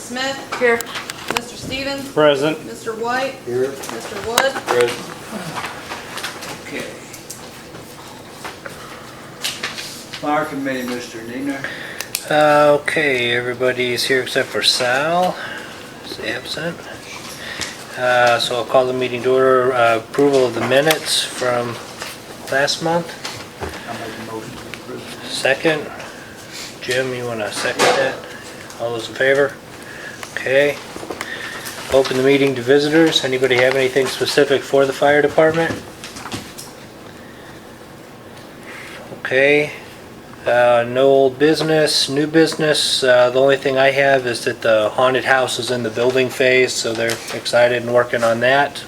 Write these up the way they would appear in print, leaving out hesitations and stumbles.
Smith. Here. Mr. Stevens. Present. Mr. White. Here. Mr. Wood. Present. Okay. Fire committee, Mr. Nina. Okay, everybody's here except for Sal. He's absent. So I'll call the meeting to order. Approval of the minutes from last month. I make a motion to approve. Second. Jim, you want to second that? All those in favor? Okay. Open the meeting to visitors. Anybody have anything specific for the fire department? Okay. No old business, new business. The only thing I have is that the haunted house is in the building phase, so they're excited and working on that.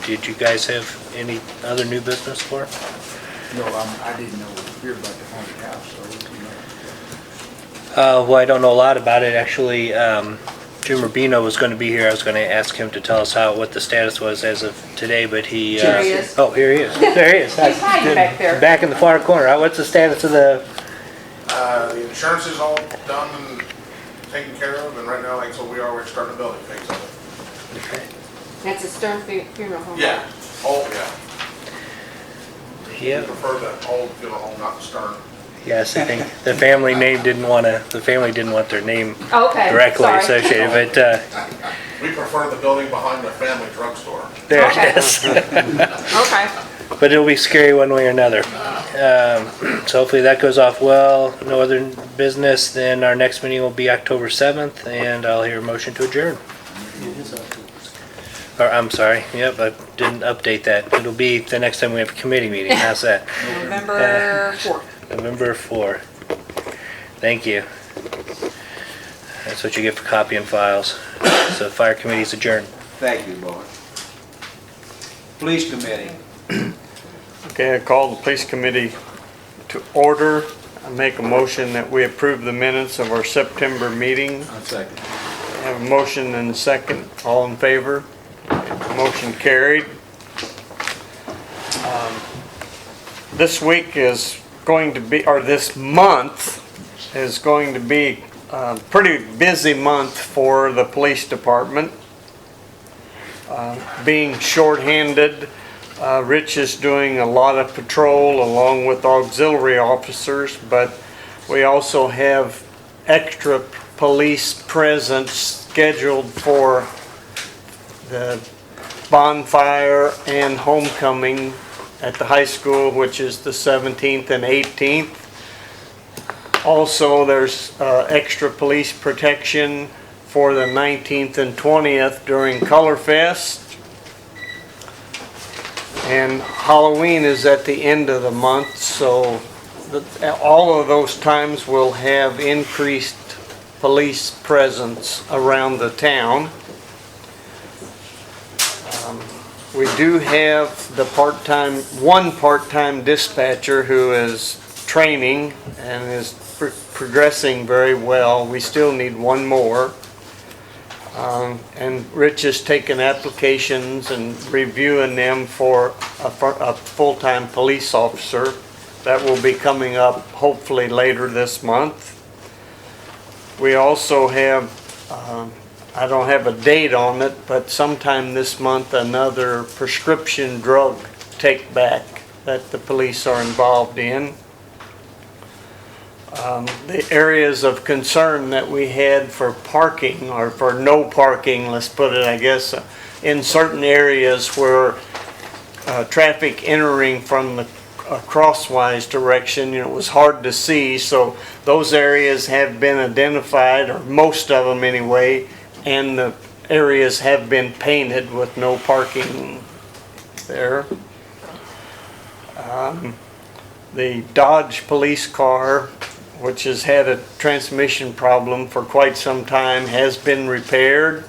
Did you guys have any other new business for? No, I didn't know here about the haunted house, so you know. Well, I don't know a lot about it. Actually, Jim Rubino was going to be here. I was going to ask him to tell us what the status was as of today, but he... Here he is. Oh, here he is. There he is. He's hiding back there. Back in the far corner. What's the status of the... The insurance is all done and taken care of, and right now, like, so we're starting the building phase of it. Okay. That's a Stern Funeral Home. Yeah, We Yep. prefer the old funeral home, not the Stern. Yes, I think the family name didn't want their name Okay. directly sorry. associated, but We prefer the building behind the family drugstore. there Okay. it is. Okay. But it'll be scary one way or another. So hopefully that goes off well. No other business. Then our next meeting will be October 7th, and I'll hear a motion to adjourn. Or, I'm sorry. Yep, I didn't update that. It'll be the next time we have a committee meeting. How's that? November 4th. November 4th. Thank you. That's what you get for copying files. So fire committee's adjourned. Thank you, boy. Police committee. Okay, I call the police committee to order. I make a motion that we approve the minutes of our September meeting. I'll second. I have a motion and a second. All in favor? Motion carried. This week is going to be, or this month is going to be a pretty busy month for the police department. Being shorthanded, Rich is doing a lot of patrol along with auxiliary officers, but we also have extra police presence scheduled for the bonfire and homecoming at the high school, which is the 17th and 18th. Also, there's extra police protection for the 19th and 20th during Color Fest. And Halloween is at the end of the month, so all of those times will have increased police presence around the town. We do have the one part-time dispatcher who is training and is progressing very well. We still need one more. And Rich has taken applications and reviewing them for a full-time police officer. That will be coming up hopefully later this month. We also have, I don't have a date on it, but sometime this month another prescription drug take back that the police are involved in. The areas of concern that we had for parking, or for no parking, let's put it, I guess, in certain areas where traffic entering from the crosswise direction, it was hard to see, so those areas have been identified, or most of them anyway, and the areas have been painted with no parking there. The Dodge police car, which has had a transmission problem for quite some time, has been repaired.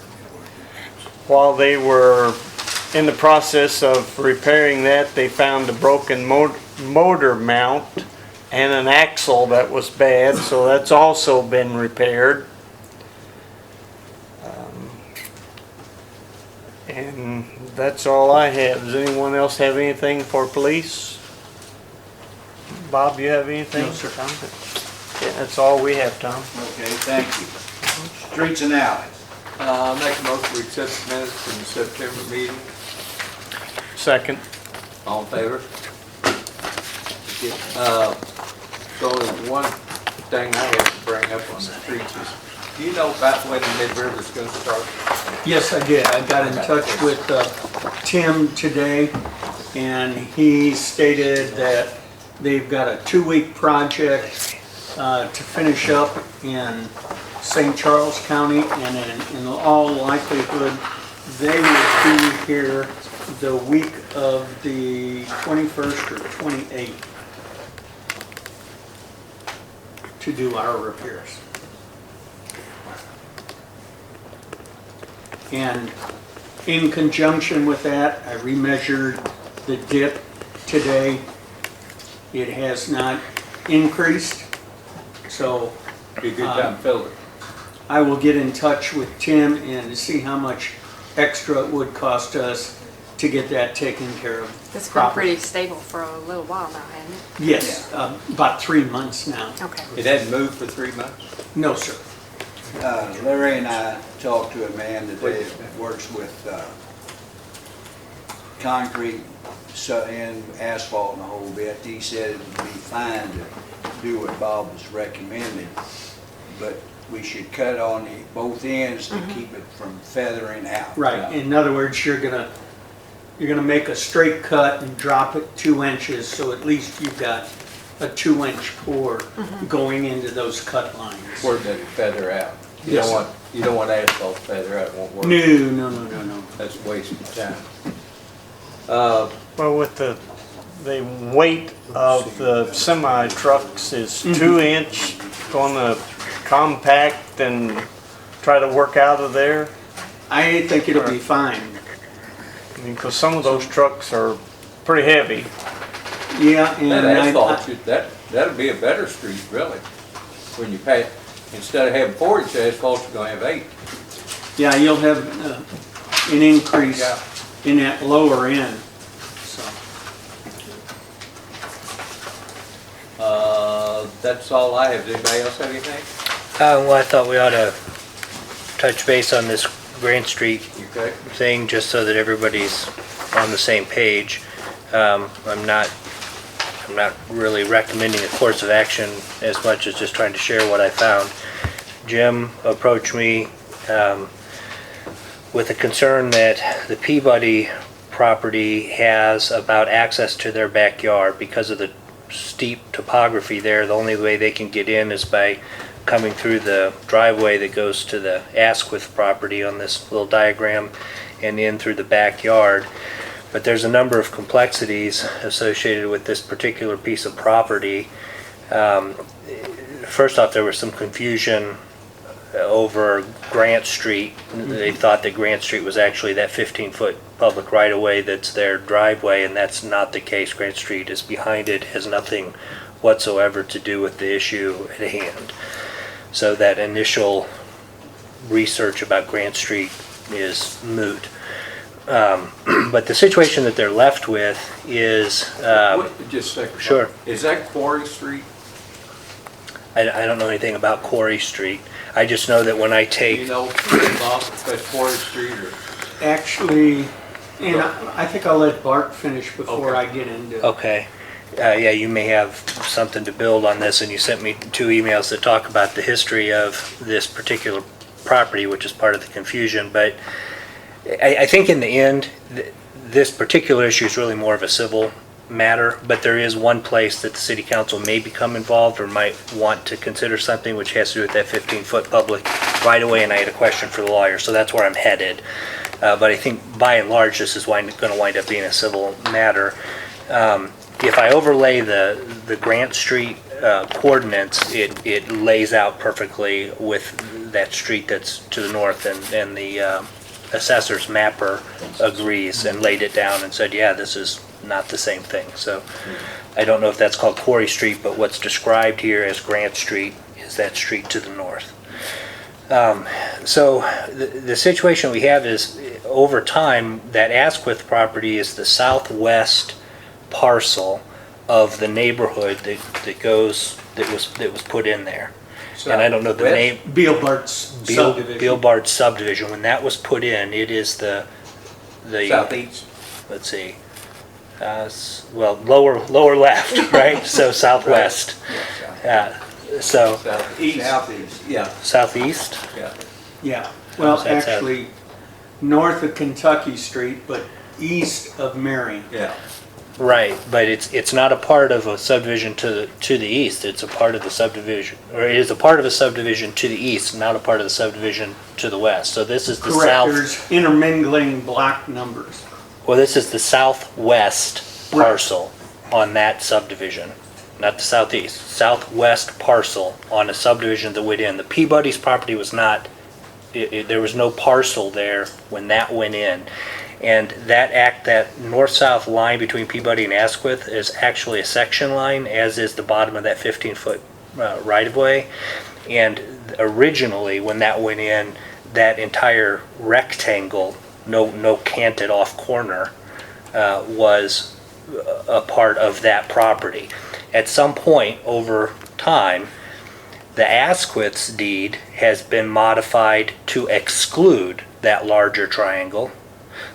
While they were in the process of repairing that, they found a broken motor mount and an axle that was bad, so that's also been repaired. And that's all I have. Does anyone else have anything for police? Bob, you have anything? No, sir, Tom. Yeah, that's all we have, Tom. Okay, thank you. Streets and alleys. Make a motion to accept the minutes from the September meeting. Second. All in favor? So there's one thing I have to bring up on the streets is, do you know about when the Mid-River's gonna start? Yes, I did. I got in touch with Tim today, and he stated that they've got a 2-week project to finish up in St. Charles County, and in all likelihood, they will be here the week of the 21st or 28th to do our repairs. And in conjunction with that, I remeasured the dip today. It has not increased, so Be a good time to fill it. I will get in touch with Tim and see how much extra it would cost us to get that taken care of. It's been properly. pretty stable for a little while now, hasn't it? Yes, about 3 months now. Okay. It hadn't moved for 3 months? No, sir. Larry and I talked to a man today that works with concrete and asphalt and a whole bit. He said it would be fine to do what Bob was recommending, but we should cut on both ends to keep it from feathering out. Right, in other words, you're gonna make a straight cut and drop it 2 inches, so at least you've got a 2-inch pour going into those cut lines. Where did it feather out? Yes, sir. You don't want asphalt to feather out, it won't work. No. That's a waste of time. Well, with the weight of the semi trucks is 2 inch, gonna compact and try to work out of there. I think it'll be fine. I mean, cause some of those trucks are pretty heavy. Yeah, and That I- asphalt, that'll be a better street, really. When you pay, instead of having 4-inch asphalt, you're gonna have 8. yeah, you'll have an increase Yeah. in that lower end, so. That's all I have. Does anybody else have anything? Well, I thought we ought to touch base on this Grant Street You okay? thing, just so that everybody's on the same page. I'm not really recommending a course of action as much as just trying to share what I found. Jim approached me with a concern that the Peabody property has about access to their backyard because of the steep topography there. The only way they can get in is by coming through the driveway that goes to the Asquith property on this little diagram and in through the backyard. But there's a number of complexities associated with this particular piece of property. First off, there was some confusion over Grant Street. They thought that Grant Street was actually that 15-foot public right-of-way that's their driveway, and that's not the case. Grant Street is behind it, has nothing whatsoever to do with the issue at hand. So that initial research about Grant Street is moot. But the situation that they're left with is, Just a second. Sure. Is that Quarry Street? I don't know anything about Quarry Street. I just know that when I Do take, you know, Bob, if that's Quarry Street or? Actually, and I think I'll let Bart finish before I get into. okay, yeah, you may have something to build on this, and you sent me 2 emails that talk about the history of this particular property, which is part of the confusion, but I think in the end, this particular issue is really more of a civil matter, but there is one place that the city council may become involved or might want to consider something, which has to do with that 15-foot public right away, and I had a question for the lawyer, so that's where I'm headed. But I think by and large, this is going to wind up being a civil matter. If I overlay the Grant Street coordinates, it lays out perfectly with that street that's to the north, and the assessor's mapper agrees and laid it down and said, yeah, this is not the same thing. So I don't know if that's called Quarry Street, but what's described here as Grant Street is that street to the north. So the situation we have is, over time, that Asquith property is the southwest parcel of the neighborhood that was put in there. and I don't know the West? name. Bealbart's subdivision. Bealbard subdivision, when that was put in, it is the, Southeast. let's see, well, lower left, right? So southwest. So Southeast. Southeast, yeah. southeast? Yeah. Yeah, well, How's that sound? actually, north of Kentucky Street, but east of Marion. Yeah. Right, but it's not a part of a subdivision to the east. It's a part of the subdivision, or it is a part of a subdivision to the east, not a part of the subdivision to the west. So this is the Correct, south. there's intermingling block numbers. Well, this is the southwest Right. parcel on that subdivision, not the southeast. Southwest parcel on a subdivision that went in. The Peabody's property was not. There was no parcel there when that went in. And that north-south line between Peabody and Asquith is actually a section line, as is the bottom of that 15-foot right-of-way. And originally, when that went in, that entire rectangle, no canted off corner, was a part of that property. At some point over time, the Asquith's deed has been modified to exclude that larger triangle.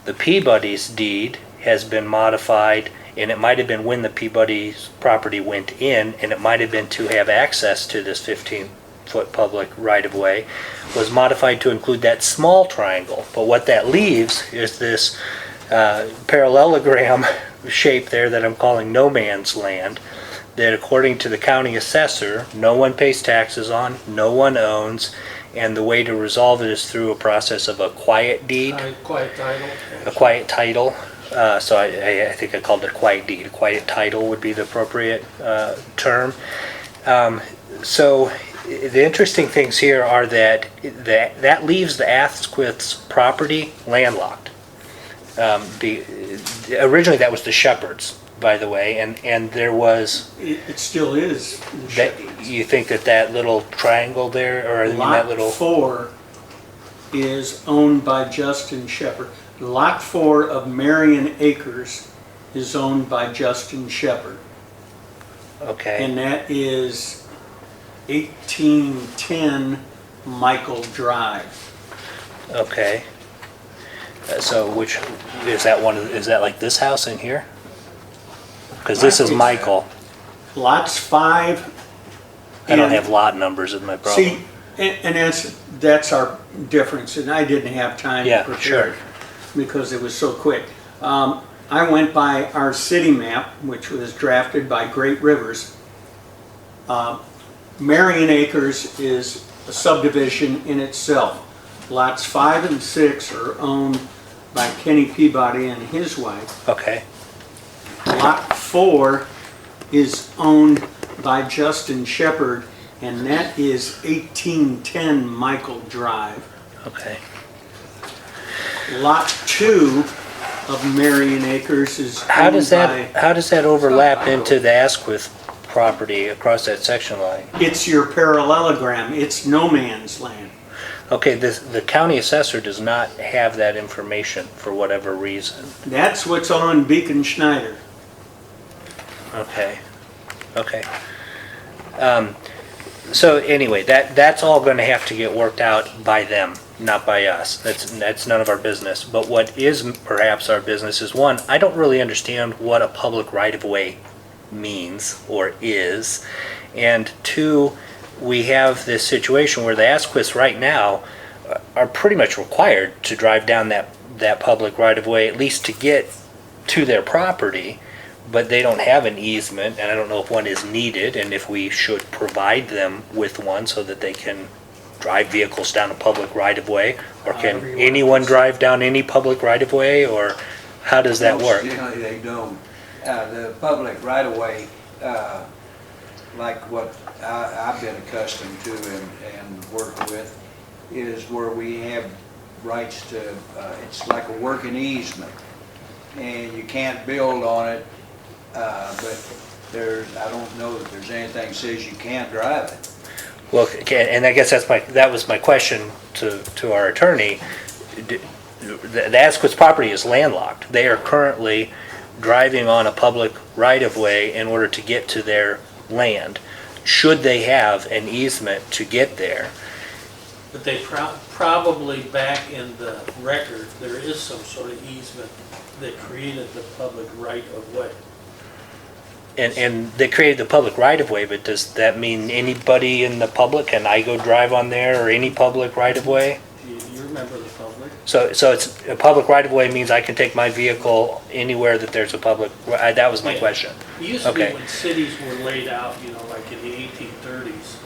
The Peabody's deed has been modified, and it might have been when the Peabody's property went in, and it might have been to have access to this 15-foot public right-of-way, was modified to include that small triangle. But what that leaves is this parallelogram shape there that I'm calling no man's land, that according to the county assessor, no one pays taxes on, no one owns, and the way to resolve it is through a process of a quiet deed. Quiet title. A quiet title. So I think I called it a quiet deed. A quiet title would be the appropriate term. So the interesting things here are that leaves the Asquith's property landlocked. Originally that was the Shepherd's, by the way, and there was. It still is the That, Shepherd's. you think that little triangle there, or I mean that Lot little. 4 is owned by Justin Shepherd. Lot 4 of Marion Acres is owned by Justin Shepherd. Okay. And that is 1810 Michael Drive. Okay. So which is that one? Is that like this house in here? Because this is Michael. Lots 5. I don't and- have lot numbers in my problem. See, and that's our difference, and I didn't have time Yeah, to prepare sure. it because it was so quick. I went by our city map, which was drafted by Great Rivers. Marion Acres is a subdivision in itself. Lots 5 and 6 are owned by Kenny Peabody and his wife. Okay. Lot 4 is owned by Justin Shepherd, and that is 1810 Michael Drive. Okay. Lot 2 of Marion Acres is How owned does by, that overlap into the Asquith property across that section line? it's your parallelogram, it's no man's land. Okay, the county assessor does not have that information for whatever reason. That's what's on Beacon Schneider. Okay. Okay. So anyway, that's all going to have to get worked out by them, not by us. That's none of our business. But what is perhaps our business is, one, I don't really understand what a public right-of-way means or is, and two, we have this situation where the Asquiths right now are pretty much required to drive down that public right-of-way, at least to get to their property, but they don't have an easement, and I don't know if one is needed, and if we should provide them with one so that they can drive vehicles down a public right-of-way, or can anyone drive down any public right-of-way, or how does that work? Generally, they don't. The public right-of-way, like what I've been accustomed to and working with, is where we have rights to, it's like a working easement, and you can't build on it, but I don't know that there's anything that says you can't drive it. Well, and I guess that was my question to our attorney. The Asquith's property is landlocked. They are currently driving on a public right-of-way in order to get to their land. should they have an easement to get there. But they probably back in the record, there is some sort of easement that created the public right of way. And they created the public right-of-way, but does that mean anybody in the public, can I go drive on there, or any public right-of-way? You remember the public? So it's, a public right-of-way means I can take my vehicle anywhere that there's a public, that was my Yeah. question. It used to be Okay. when cities were laid out, like in the 1830s,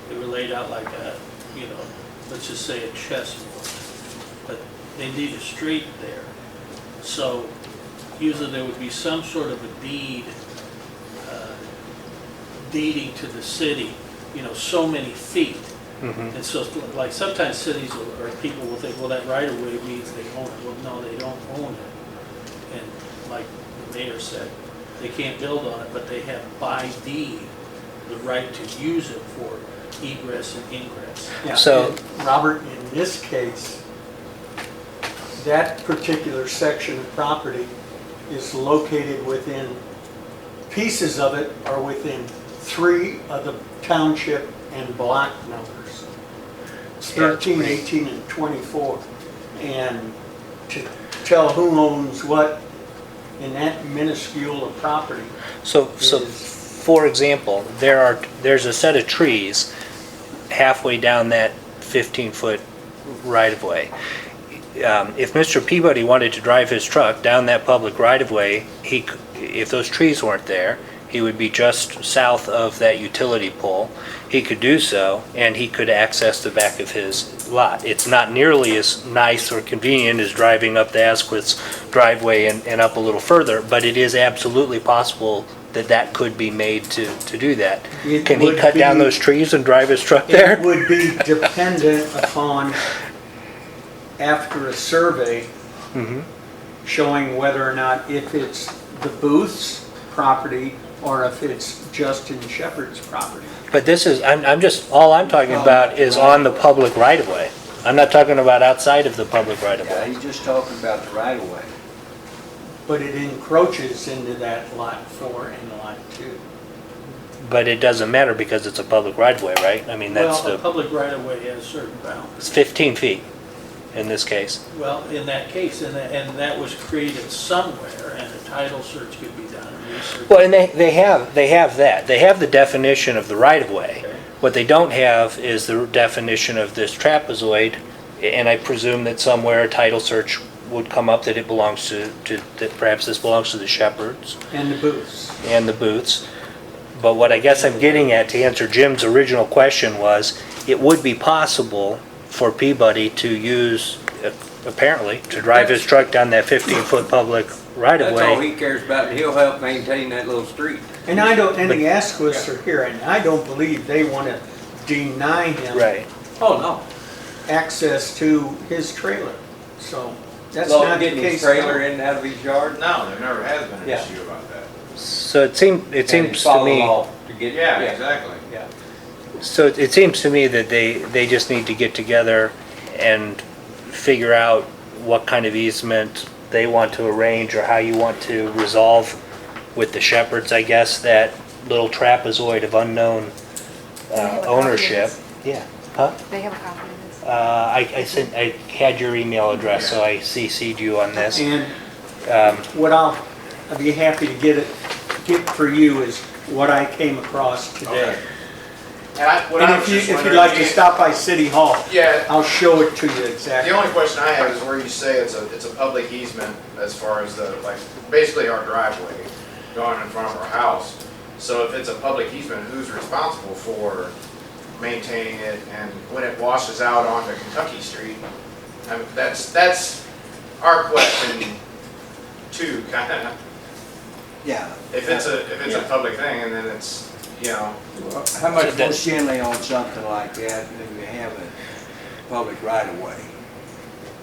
they were laid out like a, let's just say a chessboard, but they need a street there. So usually there would be some sort of a deed, deeding to the city, so many feet. And so, like, sometimes cities or people will think, well, that right-of-way means they own it. Well, no, they don't own it. And like the mayor said, they can't build on it, but they have by deed the right to use it for egress and ingress. Yeah, So- and Robert, in this case, that particular section of property is located within, pieces of it are within 3 of the township and block numbers. It's 13, 18, and 24. And to tell who owns what in that minuscule of property So is, for example, there's a set of trees halfway down that 15-foot right-of-way. If Mr. Peabody wanted to drive his truck down that public right-of-way, if those trees weren't there, he would be just south of that utility pole. He could do so, and he could access the back of his lot. It's not nearly as nice or convenient as driving up the Asquith's driveway and up a little further, but it is absolutely possible that could be made to do that. It Can he would cut down be- those trees and drive his truck it there? would be dependent upon, after a survey, Mhm. showing whether or not, if it's the Booth's property or if it's Justin Shepherd's property. But this is, all I'm talking about is on the public right-of-way. I'm not talking about outside of the public Yeah, right-of-way. he's just talking about the right of way. But it encroaches into that lot 4 and lot 2. But it doesn't matter because it's a public right-of-way, right? I mean, that's Well, a the, public right-of-way has certain boundaries. it's 15 feet in this case. Well, in that case, and that was created somewhere, and a title search could be done, and research. Well, and they have that. They have the definition of the right-of-way. Okay. What they don't have is the definition of this trapezoid, and I presume that somewhere a title search would come up that it belongs to that perhaps this belongs to the Shepherds And the Booths. and the Booths. But what I guess I'm getting at, to answer Jim's original question, was it would be possible for Peabody to use, apparently, to drive his truck down that 15-foot public That's all right-of-way. he cares about, and he'll help maintain that little street. And I don't, and the Asquiths are here, and I don't believe they want to deny him Right. Oh, no. access to his trailer. So that's Well, not the getting his case. trailer in and out of his yard. No, there never has been an Yeah. issue about that. So it seems And to he's falling me, off to get. Yeah, exactly. Yeah. so it seems to me that they just need to get together and figure out what kind of easement they want to arrange, or how you want to resolve with the Shepherds, I guess, that little trapezoid of unknown They have a copy of ownership. this. Yeah. Huh? They have a copy of this. I had your email address, so I CC'd you on this. And Um, what I'd be happy to get for you is what I came across today. Okay. And what I And was if just you'd wondering, like to Ian- stop by City Hall, Yeah, I'll show it to you the exactly. only question I have is where you say it's a public easement as far as basically our driveway going in front of our house. So if it's a public easement, who's responsible for maintaining it, and when it washes out onto Kentucky Street? I mean, that's our question too, kinda. Yeah. If it's a Yeah. public thing, and then it's, How much So that- more generally on something like that, when you have a public right of way?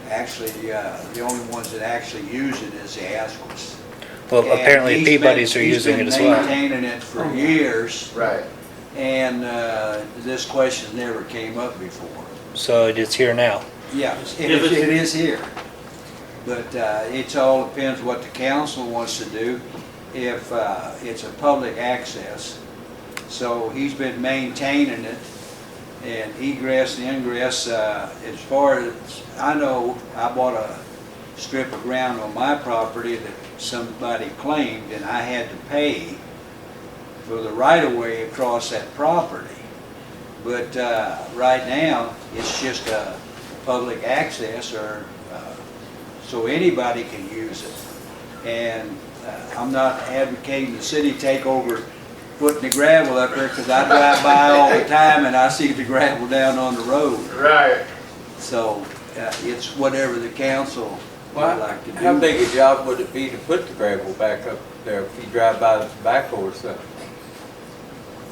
Actually, the only ones that actually use it is the Asquiths. well, And apparently he's been- Peabody's are using it as He's well. been maintaining it for years, right. and this question never came up before. So it is here now. Yeah, it is here. But it all depends what the council wants to do. If it's a public access, So he's been maintaining it, and egress and ingress, as far as I know, I bought a strip of ground on my property that somebody claimed, and I had to pay for the right-of-way across that property. But right now, it's just public access, or so anybody can use it. And I'm not advocating the city take over putting the gravel up there, because I drive by all the time and I see the gravel down on the road. Right. So it's whatever the council would like to do. How big a job would it be to put the gravel back up there if you drive by the backhoe or something?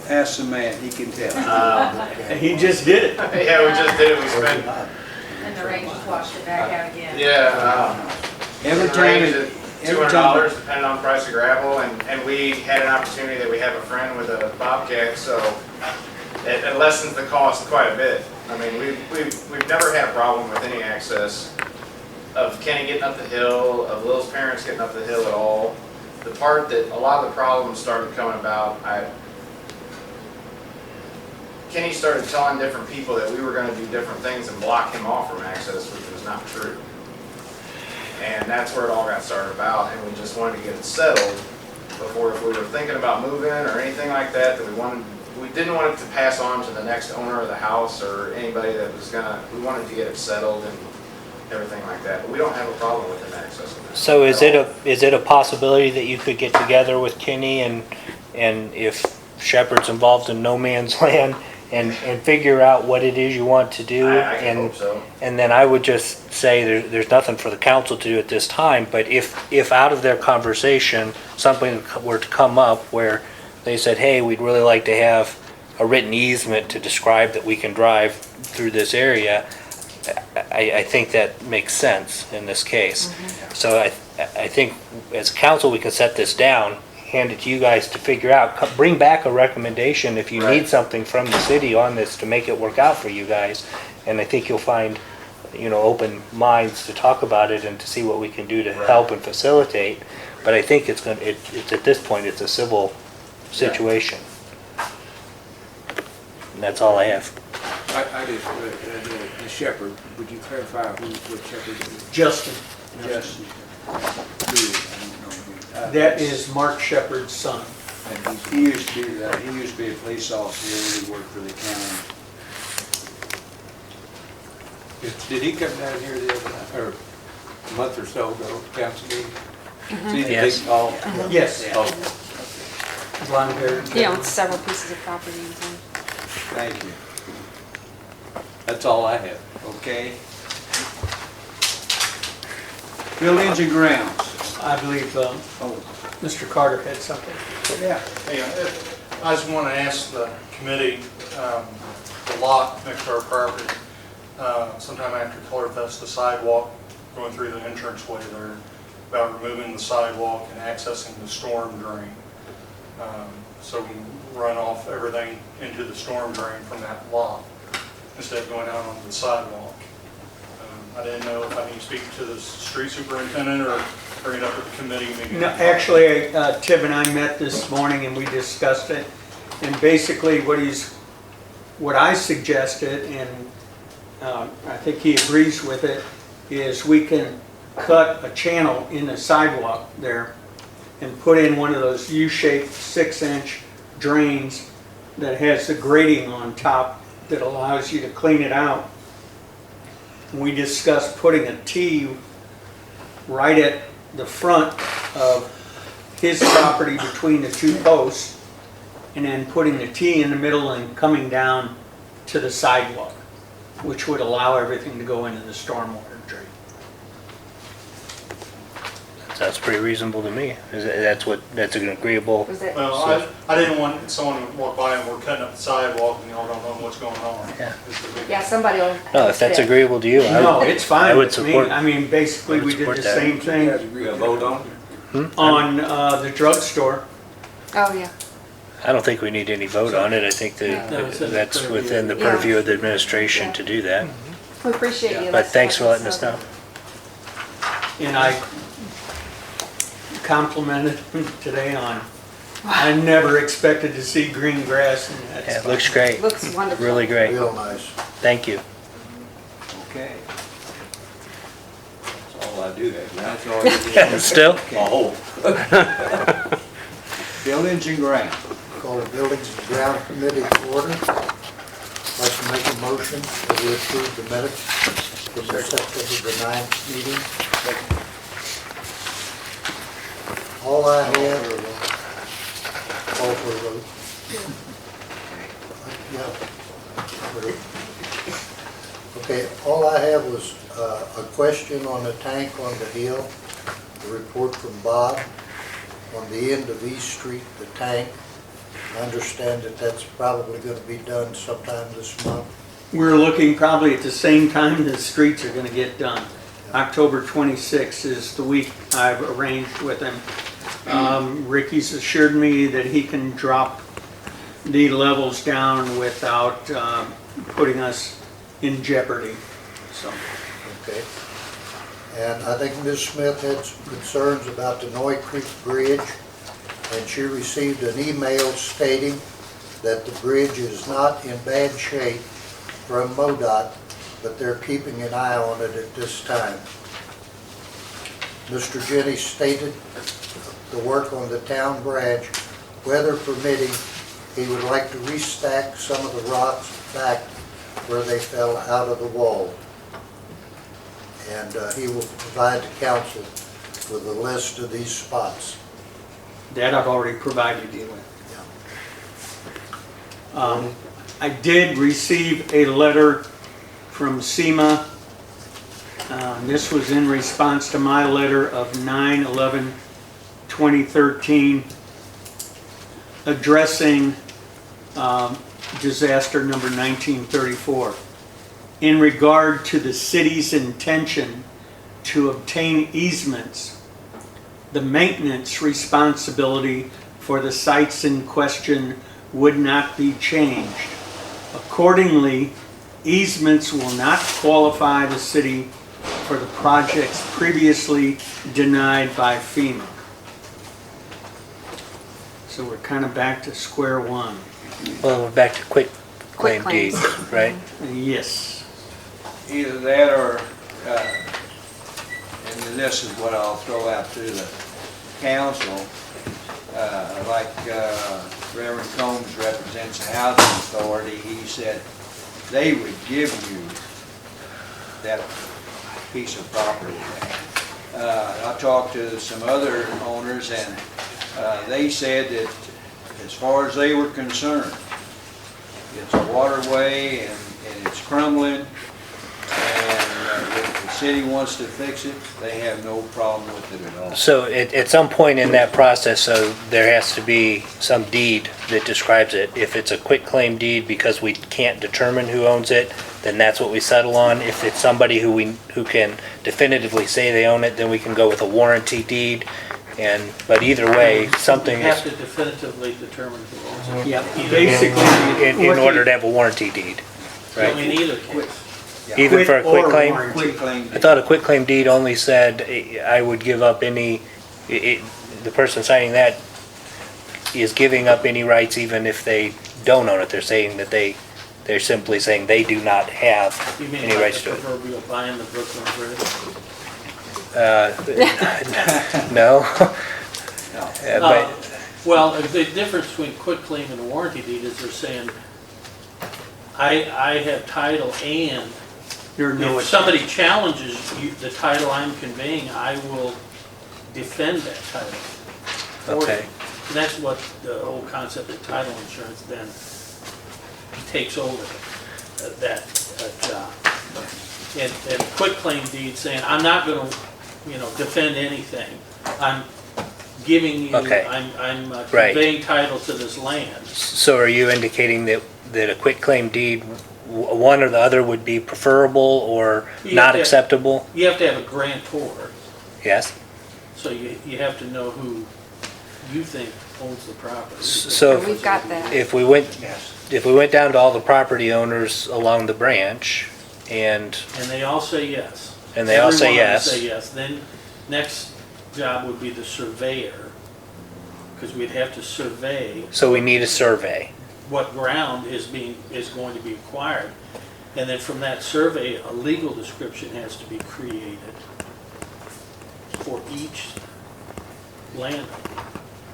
Ask the man, he can tell. And he just did it. Yeah, we just did it, we spent, And the rain just washed it back out again. yeah, Every the time, range it- is every $200 time, depending on the price of gravel, and we had an opportunity that we have a friend with a Bobcat, so it lessens the cost quite a bit. I mean, we've never had a problem with any access of Kenny getting up the hill, of Lil's parents getting up the hill at all. The part that a lot of the problems started coming about, Kenny started telling different people that we were going to do different things and block him off from access, which was not true. And that's where it all got started about, and we just wanted to get it settled before, if we were thinking about moving or anything like that, we didn't want it to pass on to the next owner of the house or anybody that was we wanted to get it settled and everything like that. But we don't have a problem with him accessing it. So is at it all. is it a possibility that you could get together with Kenny and if Shepherd's involved in no man's land and figure out what it is you want to do? I can hope so. And then I would just say there's nothing for the council to do at this time, but if out of their conversation, something were to come up where they said, hey, we'd really like to have a written easement to describe that we can drive through this area, I think that makes sense in this case. So I think as council, we can set this down, hand it to you guys to figure out, bring back a recommendation if you Right. need something from the city on this to make it work out for you guys. And I think you'll find, open minds to talk about it and to see what we can do to Right. help and facilitate. But I think it's at this point, it's a civil situation. And that's all I have. I just, the Shepherd, would you clarify what Shepherd is? Justin, Justin, that is Mark Shepherd's son. he used to be a police officer, he worked for the county. Did he come down here the other night, or a month or so ago, council meeting? See the Yes. big ball? Yes, Oh, blonde hair. He owns several pieces of property in town. Thank you. that's all I have. Okay. Buildings and grounds. I believe Mr. Carter had something. Yeah. Hey, I just want to ask the committee, the lot next to our property, sometime after Colorfest, the sidewalk going through the entranceway there, about removing the sidewalk and accessing the storm drain. So we can run off everything into the storm drain from that lot instead of going out onto the sidewalk. I didn't know if I need to speak to the street superintendent or bring it up at the committee meeting. No, actually, Tib and I met this morning and we discussed it. And basically what I suggested, and I think he agrees with it, is we can cut a channel in the sidewalk there and put in one of those U-shaped 6-inch drains that has the grating on top that allows you to clean it out. We discussed putting a T right at the front of his property between the two posts, and then putting the T in the middle and coming down to the sidewalk, which would allow everything to go into the stormwater drain. Sounds pretty reasonable to me. That's an agreeable. Was that, Well, I didn't want someone to walk by and we're cutting up the sidewalk and y'all don't know what's going on. Yeah. Is the big- yeah, somebody will. No, if that's agreeable to you, No, it's fine I would with me. support. I mean, basically, I would we did support the that. same thing We got a vote on it? on the drugstore. Oh, yeah. I don't think we need any vote on it. I think No, that it's in the that's purview. within the Yeah. purview of the administration Yeah. to do that. We appreciate you. But thanks for letting us know. And I complimented him today on I never expected to see green grass in that Yeah, it spot. looks great, Looks wonderful. really great. Real nice. Thank you. Okay. That's all I do have. That's all you do. Still? Buildings and grounds. Call the Buildings and Ground Committee to order. I'd like to make a motion that we approve the minutes from the September the 9th meeting. All I have, call for a vote. Yeah. Okay, all I have was a question on the tank on the hill, the report from Bob on the end of East Street, the tank. I understand that that's probably going to be done sometime this month. We're looking probably at the same time the streets are gonna get done. October 26th is the week I've arranged with him. Ricky's assured me that he can drop the levels down without putting us in jeopardy, so. Okay. And I think Ms. Smith had some concerns about the Noy Creek Bridge, and she received an email stating that the bridge is not in bad shape from MoDOT, but they're keeping an eye on it at this time. Mr. Jenny stated the work on the town branch, weather permitting, he would like to restack some of the rocks back where they fell out of the wall. And he will provide the council with a list of these spots. That I've already provided you with. I did receive a letter from SEMA. This was in response to my letter of 9/11/2013 addressing disaster number 1934. In regard to the city's intention to obtain easements, the maintenance responsibility for the sites in question would not be changed. Accordingly, easements will not qualify the city for the projects previously denied by FEMA. So we're kind of back to square one. Well, we're back to quick claim Quitclaims. deed, right? Yes. Either that or, and this is what I'll throw out to the council, like Reverend Combs represents a housing authority, he said they would give you that piece of property. I talked to some other owners and they said that as far as they were concerned, it's a waterway and it's crumbling, and if the city wants to fix it, they have no problem with it at all. So at some point in that process, so there has to be some deed that describes it. If it's a quick claim deed because we can't determine who owns it, then that's what we settle on. If it's somebody who can definitively say they own it, then we can go with a warranty deed. But either way, something You have is to definitively determine who owns it. Yeah, basically. in order to have a warranty deed, So right? in either case. Even for a quick or claim? warranty. Quick claim I thought a quick claim deed only said I would give up any, the person signing that is giving up any rights even if they don't own it. They're saying that they're simply saying they do not have You mean any like rights the to it. proverbial buying the Brooklyn Bridge? No. No. But Well, the difference between quitclaim and a warranty deed is they're saying, I have title, and There are no. if somebody challenges the title I'm conveying, I will defend that title for you. Okay. And that's what the whole concept of title insurance then takes over, that job. And quitclaim deed saying, I'm not gonna, defend anything. I'm giving you, Okay. I'm Right. conveying title to this land. So are you indicating that a quick claim deed, one or the other would be preferable or You not have to- acceptable? You have to have a grantor, Yes? so you have to know who you think owns the property. So We've got that. if we went down to all the property owners along the branch and And they all say yes. they all say Every one of them yes. say yes. Then next job would be the surveyor because we'd have to survey So we need a survey. what ground is going to be acquired. And then from that survey, a legal description has to be created for each landowner.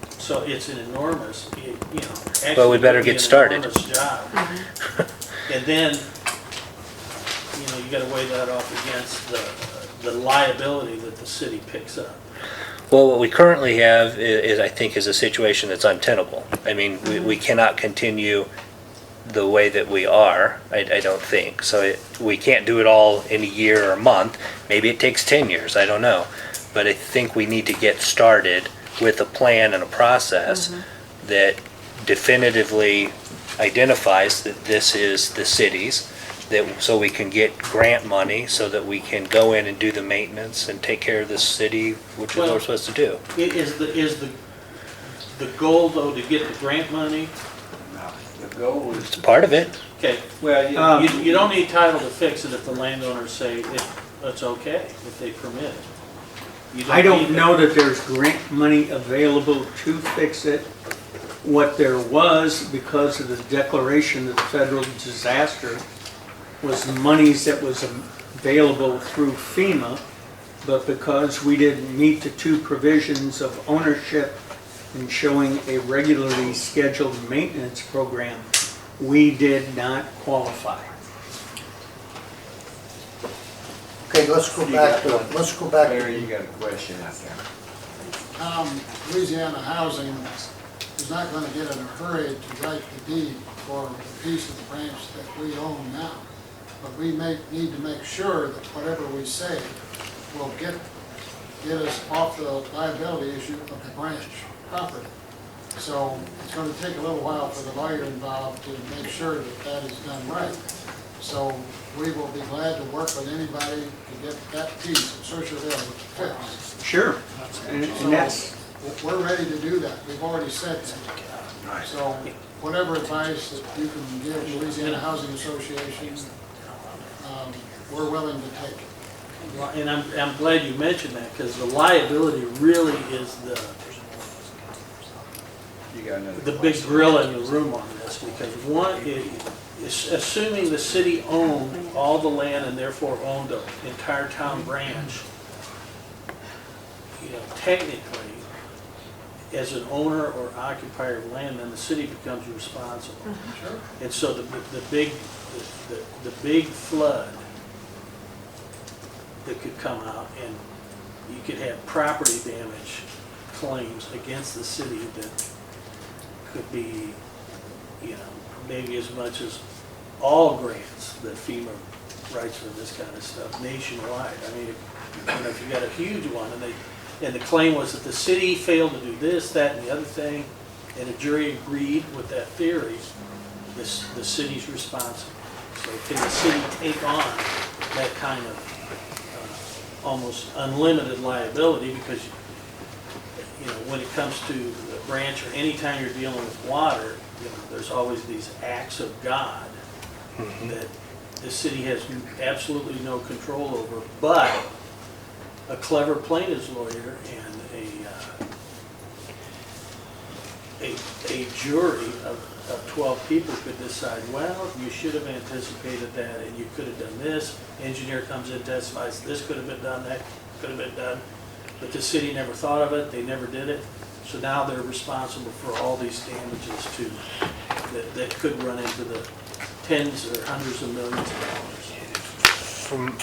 So it's an enormous, actually. Well, we better it'd be get an started. enormous job. And then, you gotta weigh that off against the liability that the city picks up. Well, what we currently have is, I think, is a situation that's untenable. I mean, we cannot continue the way that we are, I don't think. So we can't do it all in a year or a month. Maybe it takes 10 years, I don't know. But I think we need to get started with a plan and a process that definitively identifies that this is the city's, so we can get grant money so that we can go in and do the maintenance and take care of the city, which is what we're supposed to do. Is the goal, though, to get the grant money? The goal is, It's part of it. Okay, well, you don't need title to fix it if the landowners say it's okay, if they permit it. You I don't need know that there's grant money available to fix it. What there was, because of the declaration of the federal disaster, was monies that was available through FEMA, but because we didn't meet the two provisions of ownership and showing a regularly scheduled maintenance program, we did not qualify. Okay, let's go back to, Larry, you got a question out there. Louisiana Housing is not going to get in a hurry to write the deed for the piece of the branch that we own now. But we need to make sure that whatever we say will get us off the liability issue of the branch property. So it's going to take a little while for the lawyer involved to make sure that that is done right. So we will be glad to work with anybody to get that piece of Searcher Village fixed. Sure. And that's, So we're ready to do that. We've already said that. So whatever advice that you can give Louisiana Housing Association, we're willing to take. And I'm glad you mentioned that, because the liability really is You got another the big question? gorilla in the room on this, because one is assuming the city owned all the land and therefore owned the entire town branch, technically, as an owner or occupier of land, then the city becomes responsible. Sure. And so the big flood that could come out, and you could have property damage claims against the city that could be, maybe as much as all grants that FEMA writes for this kind of stuff nationwide. I mean, if you got a huge one, and the claim was that the city failed to do this, that, and the other thing, and a jury agreed with that theory, the city's responsible. So can the city take on that kind of almost unlimited liability? Because when it comes to the branch, or any time you're dealing with water, there's always these acts of God that the city has absolutely no control over, but a clever plaintiff's lawyer and a jury of 12 people could decide, well, you should have anticipated that, and you could have done this. Engineer comes in, testifies, this could have been done, that could have been done, but the city never thought of it, they never did it. So now they're responsible for all these damages too, that could run into the tens or hundreds of millions of dollars.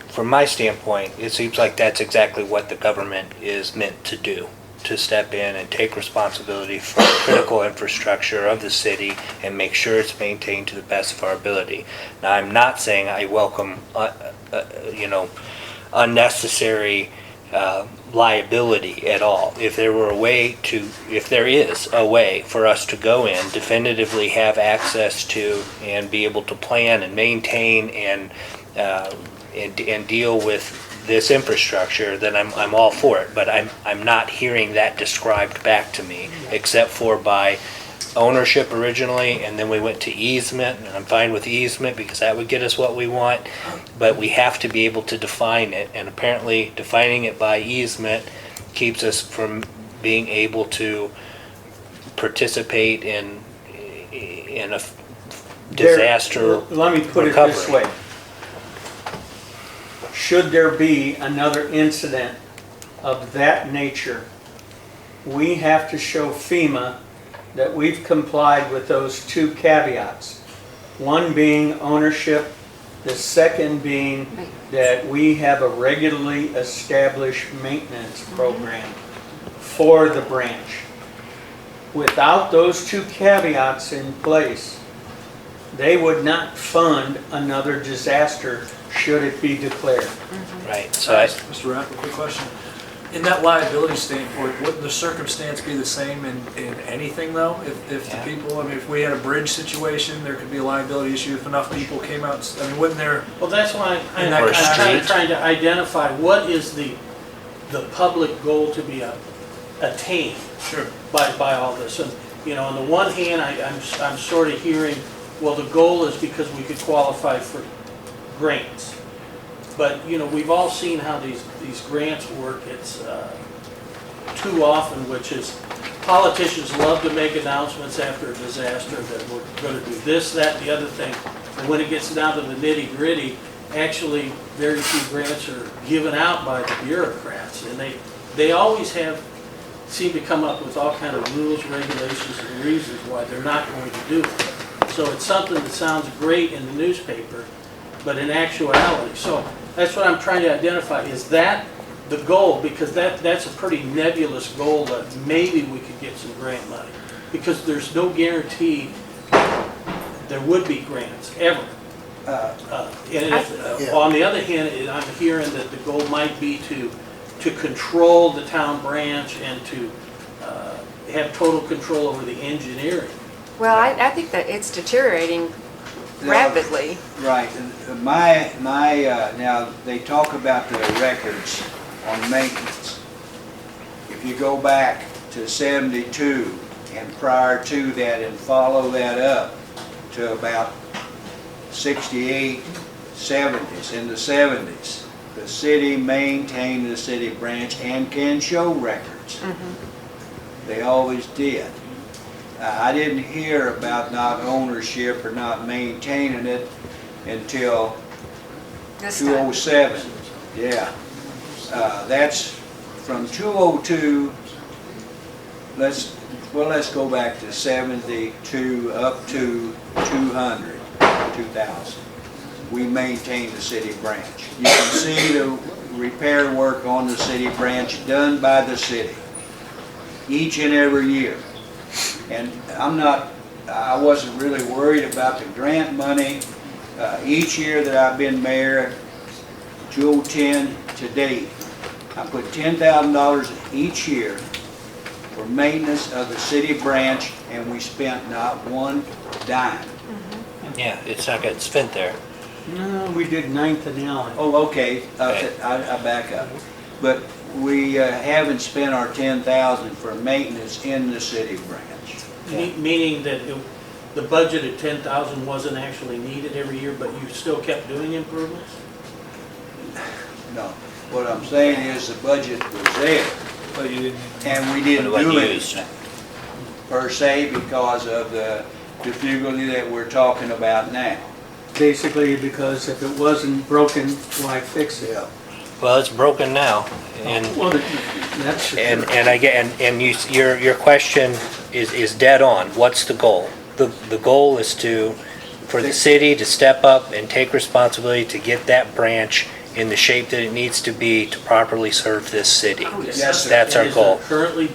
From my standpoint, it seems like that's exactly what the government is meant to do, to step in and take responsibility for critical infrastructure of the city and make sure it's maintained to the best of our ability. Now, I'm not saying I welcome, unnecessary liability at all. If there is a way for us to go in, definitively have access to, and be able to plan and maintain and deal with this infrastructure, then I'm all for it. But I'm not hearing that described back to me, except for by ownership originally, and then we went to easement, and I'm fine with easement because that would get us what we want. But we have to be able to define it, and apparently defining it by easement keeps us from being able to participate in a disaster Let me put it this recovery. way. Should there be another incident of that nature, we have to show FEMA that we've complied with those two caveats. One being ownership, the second being that we have a regularly established maintenance program for the branch. Without those two caveats in place, they would not fund another disaster should it be declared. Right, so I, Mr. Rapp, a quick question. In that liability standpoint, wouldn't the circumstance be the same in anything though? If the people, I mean, if we had a bridge situation, there could be a liability issue if enough people came out, I mean, wouldn't there? Well, that's why In I'm that kind of street. trying to identify what is the public goal to be attained Sure. by all this. And, you know, on the one hand, I'm sort of hearing, well, the goal is because we could qualify for grants. But, you know, we've all seen how these grants work. It's too often, which is politicians love to make announcements after a disaster that we're going to do this, that, and the other thing. And when it gets down to the nitty gritty, actually very few grants are given out by the bureaucrats. And they always seem to come up with all kind of rules, regulations, and reasons why they're not going to do it. So it's something that sounds great in the newspaper, but in actuality, so that's what I'm trying to identify. Is that the goal? Because that's a pretty nebulous goal that maybe we could get some grant money. Because there's no guarantee there would be grants, ever. On the other hand, I'm hearing that the goal might be to control the town branch and to have total control over the engineering. Well, I think that it's deteriorating rapidly. Right, and now, they talk about the records on maintenance. If you go back to 72 and prior to that and follow that up to about 68, 70s, in the 70s, the city maintained the city branch and can show records. They always did. I didn't hear about not ownership or not maintaining it until This time. 207. Yeah. That's from 202, let's go back to 72 up to 200, 2000. We maintained the city branch. You can see the repair work on the city branch done by the city each and every year. And I wasn't really worried about the grant money. Each year that I've been mayor, 2010 to date, I put $10,000 each year for maintenance of the city branch, and we spent not one dime. yeah, it's not getting spent there. No, we did Ninth and Allen. Oh, okay, I back up. But we haven't spent our $10,000 for maintenance in the city branch. Meaning that the budget at 10,000 wasn't actually needed every year, but you still kept doing improvements? No, what I'm saying is the budget was there, But you didn't. and we didn't But it do wasn't used. anything per se because of the difficulty that we're talking about now. Basically, because if it wasn't broken, why fix it? Well, it's broken now, and Well, that's for And, sure. and I get, and your question is dead on. What's the goal? The goal is for the city to step up and take responsibility to get that branch in the shape that it needs to be to properly serve this city. Yes, sir. That's our Is goal. there currently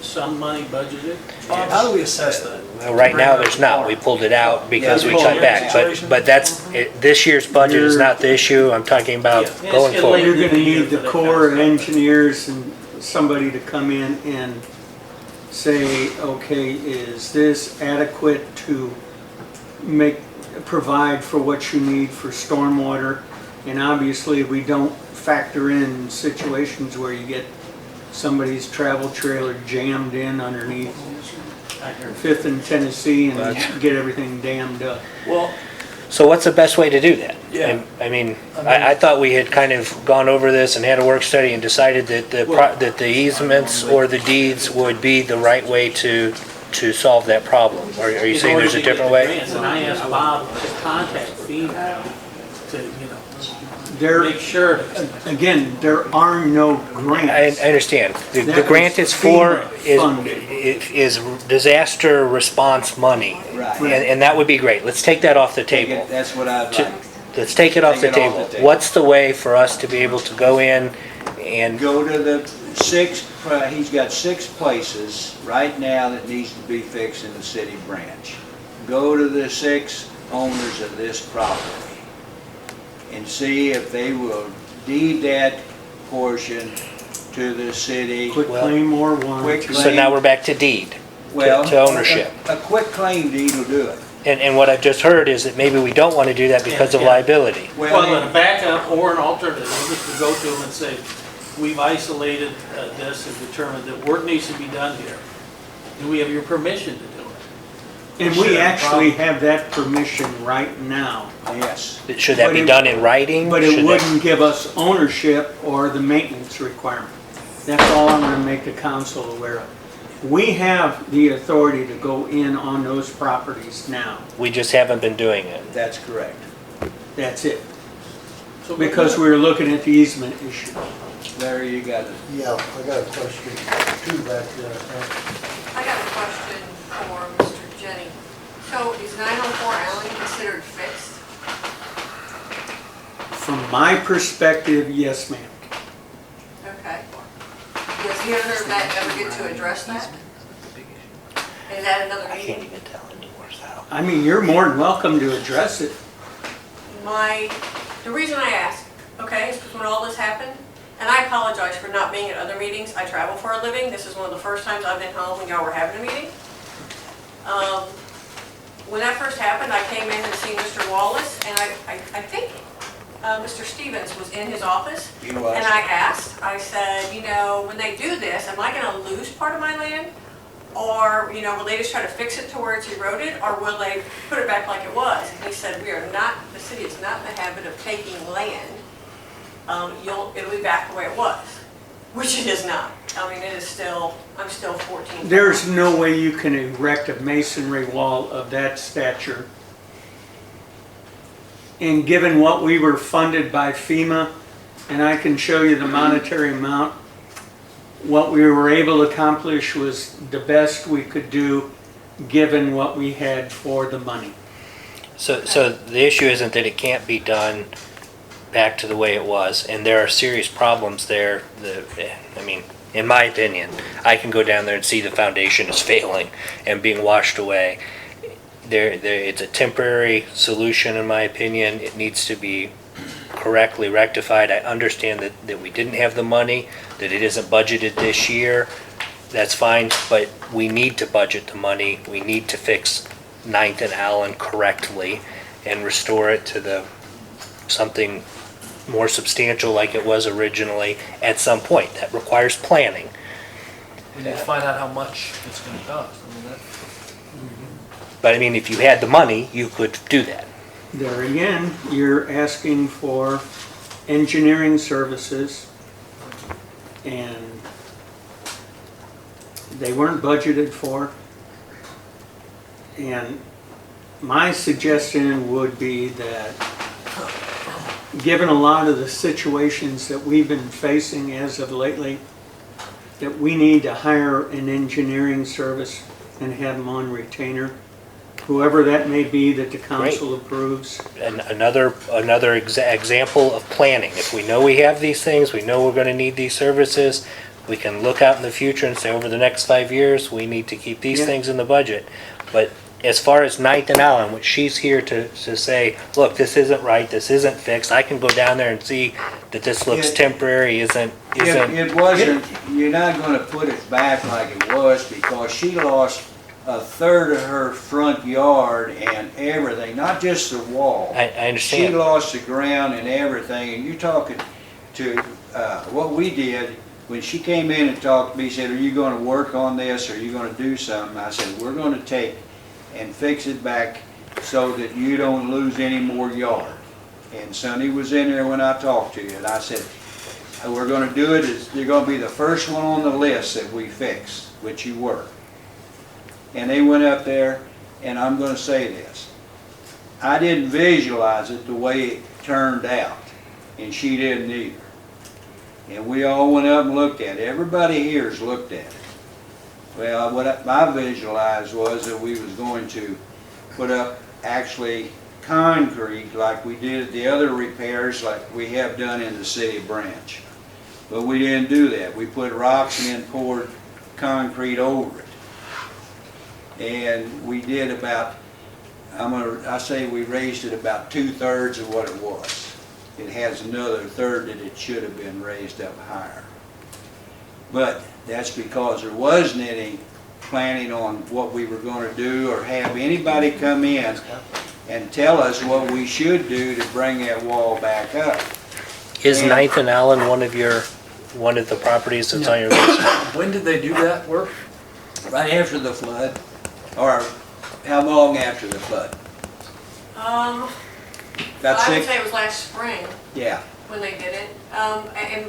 some money budgeted? Bob, how do we assess that? Well, right now, there's not. We pulled it out because we cut back. But this year's budget is not the issue. I'm talking about Yeah, going it's forward. You're gonna need the For that Corps kind of of Engineers and somebody to come in and say, okay, is this adequate to provide for what you need for stormwater? And obviously, we don't factor in situations where you get somebody's travel trailer jammed in underneath I heard. 5th and Tennessee and get everything dammed up. Well, So what's the best way to do that? Yeah. I mean, I thought we had kind of gone over this and had a work study and decided that that the easements or the deeds would be the right way to solve that problem. Or are you saying there's a different way? And I asked Bob to contact FEMA to, There, make sure. again, there are no I grants. understand. The That grant was is for, FEMA funded. is disaster response money. Right. And that would be great. Let's take that off the table. That's what I'd To- like. Let's take it off the Take it off table. the table. What's the way for us to be able to go in and, Go to the he's got 6 places right now that needs to be fixed in the city branch. Go to the 6 owners of this property and see if they will deed that portion to the city. Quit claim or one. Quick so now we're back to deed, Well, to ownership. A quick claim deed will do it. And what I've just heard is that maybe we don't want to do that because of Yeah. liability. Well, a backup or an alternative, just to go to them and say, we've isolated this and determined that work needs to be done here. Do we have your permission to do it? And we actually have that permission right now. Yes. Should that But be it- done in writing? But Should it that- wouldn't give us ownership or the maintenance requirement. That's all I'm gonna make the council aware of. We have the authority to go in on those properties now. We just haven't been doing it. That's correct. That's it. So Because we were looking at the easement issue. There you got it. Yeah, I got a question too back there, I think. I got a question for Mr. Jenny. So is 904 Allen considered fixed? From my perspective, yes, ma'am. Okay. Does he ever get to address that? Is that another I can't meeting? even tell anymore, so. I mean, you're more than welcome to address it. The reason I ask, okay, is because when all this happened, and I apologize for not being at other meetings, I travel for a living, this is one of the first times I've been home when y'all were having a meeting. When that first happened, I came in and seen Mr. Wallace, and I think Mr. Stevens was in his office. He was. And I asked, I said, when they do this, am I gonna lose part of my land? Or, will they just try to fix it to where it's eroded, or will they put it back like it was? And he said, the city is not in the habit of taking land. It'll be back the way it was, which it is not. I mean, it is still, I'm still 14. There's no way you can erect a masonry wall of that stature. And given what we were funded by FEMA, and I can show you the monetary amount, what we were able to accomplish was the best we could do given what we had for the money. So the issue isn't that it can't be done back to the way it was, and there are serious problems there. I mean, in my opinion, I can go down there and see the foundation is failing and being washed away. It's a temporary solution, in my opinion. It needs to be correctly rectified. I understand that we didn't have the money, that it isn't budgeted this year. That's fine, but we need to budget the money. We need to fix 9th and Allen correctly and restore it to something more substantial like it was originally at some point. That requires planning. We need to find out how much it's gonna cost. I mean, But I mean, if you had the money, you could do that. There again, you're asking for engineering services, and they weren't budgeted for. And my suggestion would be that, given a lot of the situations that we've been facing as of lately, that we need to hire an engineering service and have them on retainer. Whoever that may be that the council approves. And another example of planning. If we know we have these things, we know we're going to need these services, we can look out in the future and say, over the next 5 years, we need to keep these Yeah. things in the budget. But as far as 9th and Allen, which she's here to say, look, this isn't right, this isn't fixed, I can go down there and see that this looks It- temporary, isn't. It wasn't, you're not gonna put it back like it was because she lost a third of her front yard and everything, not just the wall. I She understand. lost the ground and everything, and you're talking to, what we did, when she came in and talked to me, said, are you gonna work on this, or are you gonna do something? I said, we're gonna take and fix it back so that you don't lose any more yard. And Sonny was in there when I talked to you, and I said, we're gonna do it, you're gonna be the first one on the list that we fix, which you were. And they went up there, and I'm gonna say this, I didn't visualize it the way it turned out, and she didn't either. And we all went up and looked at it. Everybody here's looked at it. Well, what I visualized was that we was going to put up actually concrete like we did the other repairs like we have done in the city of Branch. But we didn't do that. We put rocks and then poured concrete over it. And we did about, I say we raised it about 2/3 of what it was. It has another third that it should have been raised up higher. But that's because there wasn't any planning on what we were going to do or have anybody come in and tell us what we should do to bring that wall back up. Is Ninth and Allen one of the properties that's on your list? When did they do that work? Right after the flood, or how long after the flood? About I would 6? say it was last spring Yeah. when they did it. And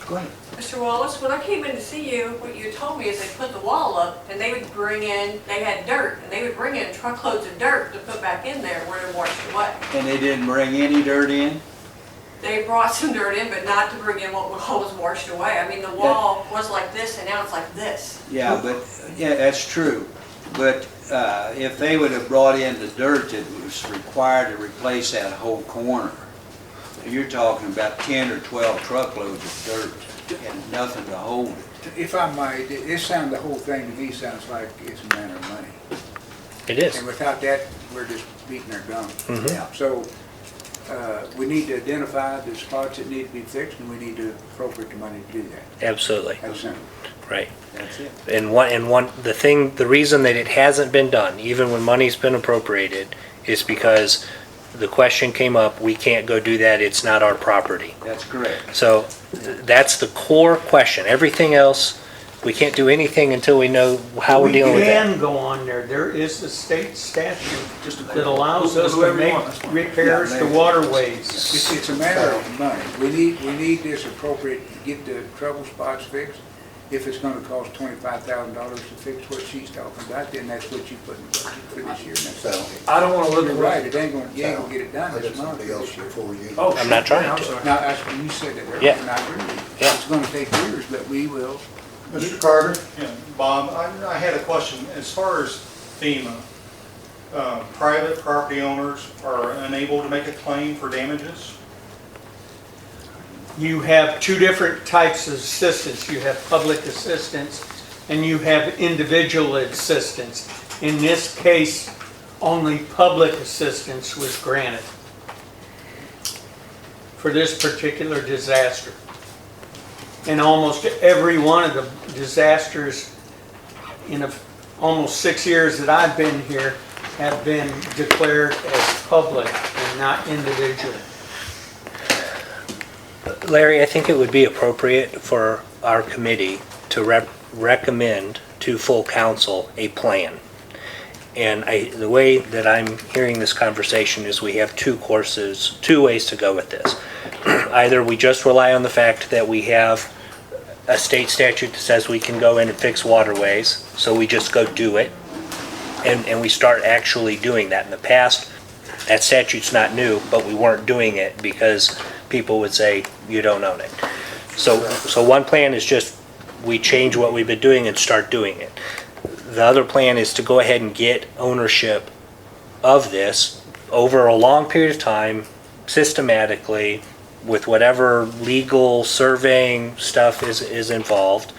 Go ahead. Mr. Wallace, when I came in to see you, what you told me is they put the wall up and they would bring in, they had dirt, and they would bring in truckloads of dirt to put back in there where it washed away. And they didn't bring any dirt in? They brought some dirt in, but not to bring in what was washed away. I mean, the wall was like this and now it's like this. Yeah, but, yeah, that's true. But if they would have brought in the dirt that was required to replace that whole corner, you're talking about 10 or 12 truckloads of dirt and nothing to hold it. If I might, the whole thing to me sounds like it's a matter of money. It is. And without that, we're just beating our gum. Mhm. Yeah. So we need to identify the spots that need to be fixed, and we need to appropriate the money to do that. Absolutely. That's simple. Right. That's it. The reason that it hasn't been done, even when money's been appropriated, is because the question came up, we can't go do that, it's not our property. That's correct. So that's the core question. Everything else, we can't do anything until we know how we're dealing with We that. can go on there. There is a state statute that allows us to make repairs to waterways. It's a matter of money. We need this appropriate, to get the trouble spots fixed. If it's gonna cost $25,000 to fix what she's talking about, then that's what you put in the budget for this year. And that's all. I don't wanna look You're at right, you ain't gonna get it done I this got month. somebody else before you. Oh, I'm not trying I'm to. sorry. Now, you said that earlier, Yeah. and I agree with you. Yeah. It's gonna take years, but we will. Mr. Carter? Yeah, Bob, I had a question. As far as FEMA, private property owners are unable to make a claim for damages? You have two different types of assistance. You have public assistance and you have individual assistance. In this case, only public assistance was granted for this particular disaster. And almost every one of the disasters in almost 6 years that I've been here have been declared as public and not individual. Larry, I think it would be appropriate for our committee to recommend to full council a plan. And the way that I'm hearing this conversation is we have two ways to go with this. Either we just rely on the fact that we have a state statute that says we can go in and fix waterways, so we just go do it, and we start actually doing that. In the past, that statute's not new, but we weren't doing it because people would say, you don't own it. So one plan is just, we change what we've been doing and start doing it. The other plan is to go ahead and get ownership of this over a long period of time, systematically, with whatever legal surveying stuff is involved,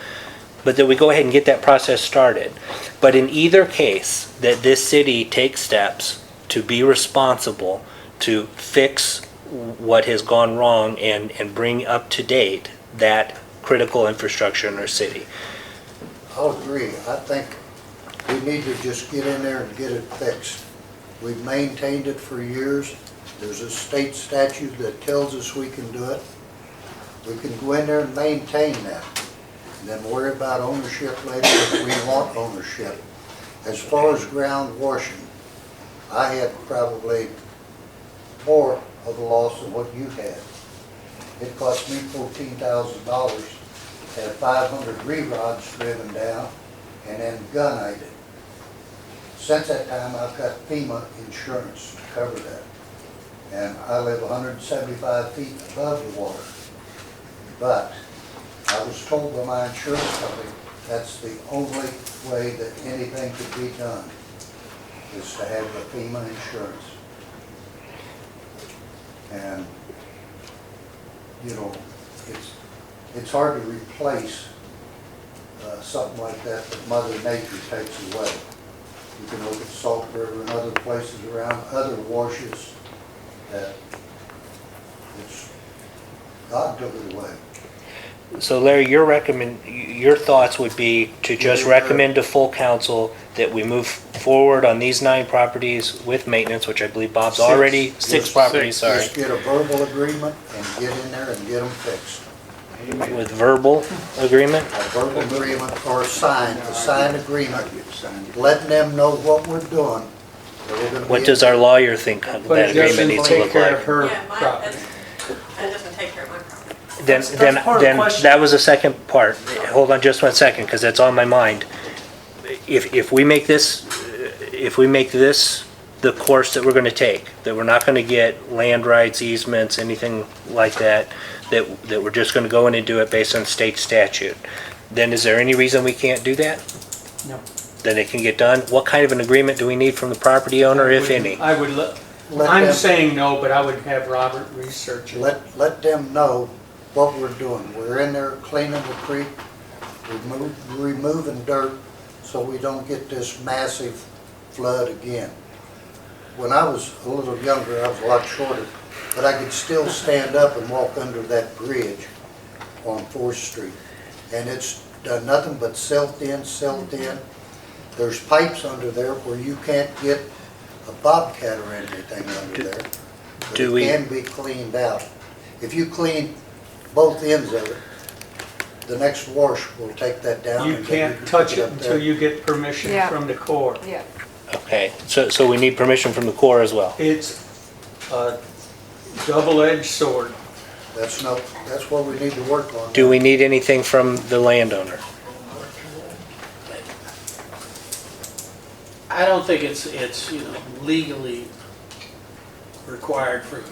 but that we go ahead and get that process started. But in either case, that this city takes steps to be responsible to fix what has gone wrong and bring up to date that critical infrastructure in our city. I'll agree. I think we need to just get in there and get it fixed. We've maintained it for years. There's a state statute that tells us we can do it. We can go in there and maintain that, and then worry about ownership later if we want ownership. As far as ground washing, I had probably more of a loss than what you had. It cost me $14,000, had 500 re-rods driven down, and then gunite it. Since that time, I've got FEMA insurance to cover that. And I live 175 feet above the water. But I was told by my insurance company, that's the only way that anything could be done, is to have the FEMA insurance. And, you know, it's hard to replace something like that Mother Nature takes away. You can look at Salt River and other places around, other washes, that God took it away. So Larry, your thoughts would be to just recommend to full council that we move forward on these 9 properties with maintenance, which I believe Bob's already, 6 properties, sorry. Just get a verbal agreement and get in there and get them fixed. With verbal agreement? A verbal agreement or a signed agreement, letting them know what we're doing. that we're gonna What be does our lawyer think But that it agreement doesn't needs to take look care of like? her Yeah, property. that doesn't take care of my property. Then, That's then, part of the then question. that was the second part. Hold on just one second, because that's on my mind. If we make this the course that we're gonna take, that we're not gonna get land rights, easements, anything like that, that we're just gonna go in and do it based on state statute, then is there any reason we can't do that? No. Then it can get done? What kind of an agreement do we need from the property owner, if any? I would, Let I'm them- saying no, but I would have Robert research it. Let them know what we're doing. We're in there cleaning the creek, removing dirt, so we don't get this massive flood again. When I was a little younger, I was a lot shorter, but I could still stand up and walk under that bridge on 4th Street. And it's done nothing but silt in. There's pipes under there where you can't get a bobcat or anything under there. But do we- it can be cleaned out. If you clean both ends of it, the next wash will take that down. You and can't can touch put it up until there. you get permission Yeah. from the Corps. Yeah. Okay, so we need permission from the Corps as well? It's a double-edged sword. That's what we need to work on. Do we need anything from the landowner? I don't think it's, legally required for,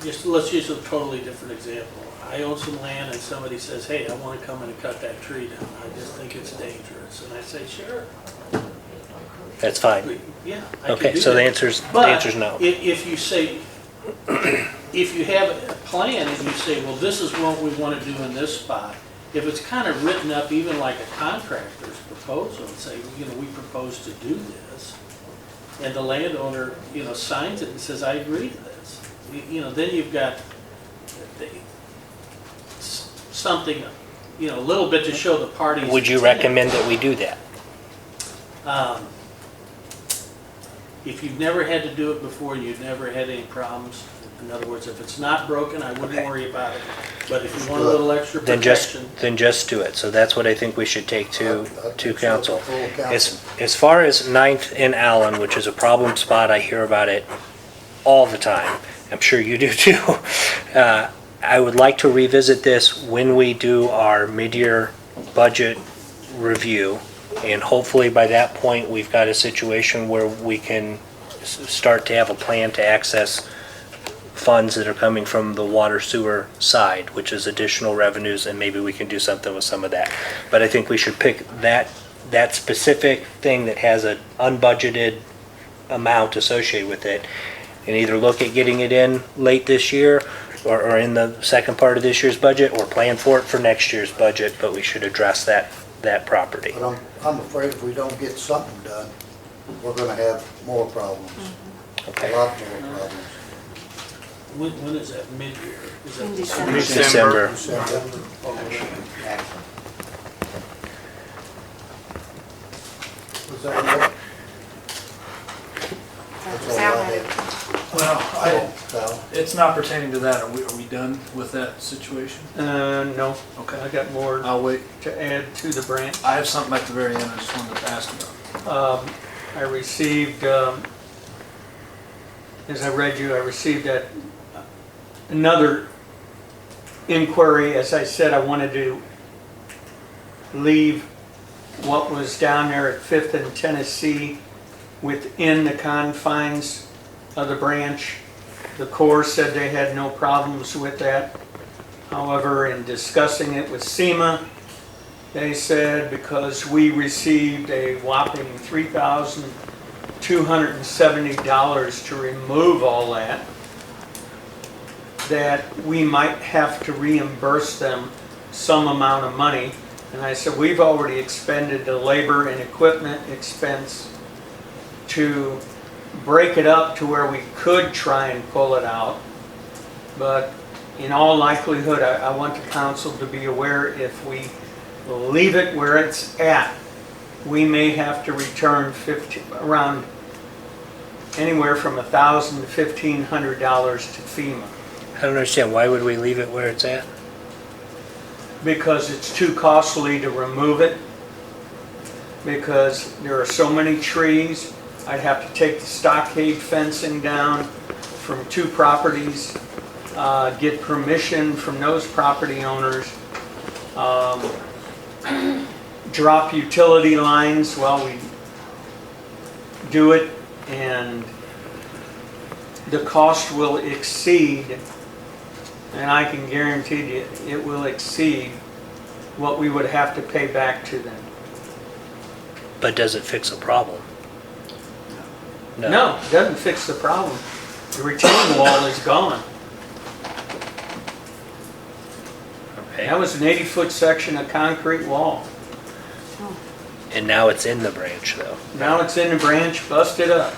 let's use a totally different example. I own some land and somebody says, hey, I want to come in and cut that tree down. I just think it's dangerous. And I say, sure. That's fine. Yeah, I can Okay, do so the that. answer's But no. if you say, if you have a plan and you say, well, this is what we want to do in this spot, if it's kind of written up even like a contractor's proposal and say, we propose to do this, and the landowner, signs it and says, I agree to this, then you've got something, a little bit to show the parties. Would you intent. recommend that we do that? If you've never had to do it before, you've never had any problems, in other words, if it's not broken, I wouldn't Okay. worry about it. But if you want a little extra Then protection. just do it. So that's what I think we should take to council. Full council. As far as 9th and Allen, which is a problem spot, I hear about it all the time. I'm sure you do too. I would like to revisit this when we do our mid-year budget review. And hopefully by that point, we've got a situation where we can start to have a plan to access funds that are coming from the water sewer side, which is additional revenues, and maybe we can do something with some of that. But I think we should pick that specific thing that has an unbudgeted amount associated with it, and either look at getting it in late this year, or in the second part of this year's budget, or plan for it for next year's budget, but we should address that property. But I'm afraid if we don't get something done, we're gonna have more problems. Okay. A lot more problems. When is that, mid-year? Is that In the December. December. December. Was that it? That's all I Sound have. Well, Sal? it's not pertaining to that. Are we done with that situation? No, Okay. I got more I'll wait. to add to the branch. I have something at the very end I just wanted to ask about. I received as I read you, I received another inquiry. As I said, I wanted to leave what was down there at 5th and Tennessee within the confines of the branch. The Corps said they had no problems with that. However, in discussing it with SEMA, they said because we received a whopping $3,270 to remove all that, that we might have to reimburse them some amount of money. And I said, we've already expended the labor and equipment expense to break it up to where we could try and pull it out. But in all likelihood, I want the council to be aware, if we leave it where it's at, we may have to return around anywhere from $1,000 to $1,500 to FEMA. I don't understand, why would we leave it where it's at? Because it's too costly to remove it, because there are so many trees. I'd have to take the stockade fencing down from 2 properties, get permission from those property owners, drop utility lines while we do it, and the cost will exceed, and I can guarantee you, it will exceed what we would have to pay back to them. But does it fix a problem? No, it doesn't fix the problem. The retaining wall is gone. Okay. That was an 80-foot section of concrete wall. And now it's in the branch though. Now it's in the branch, busted up.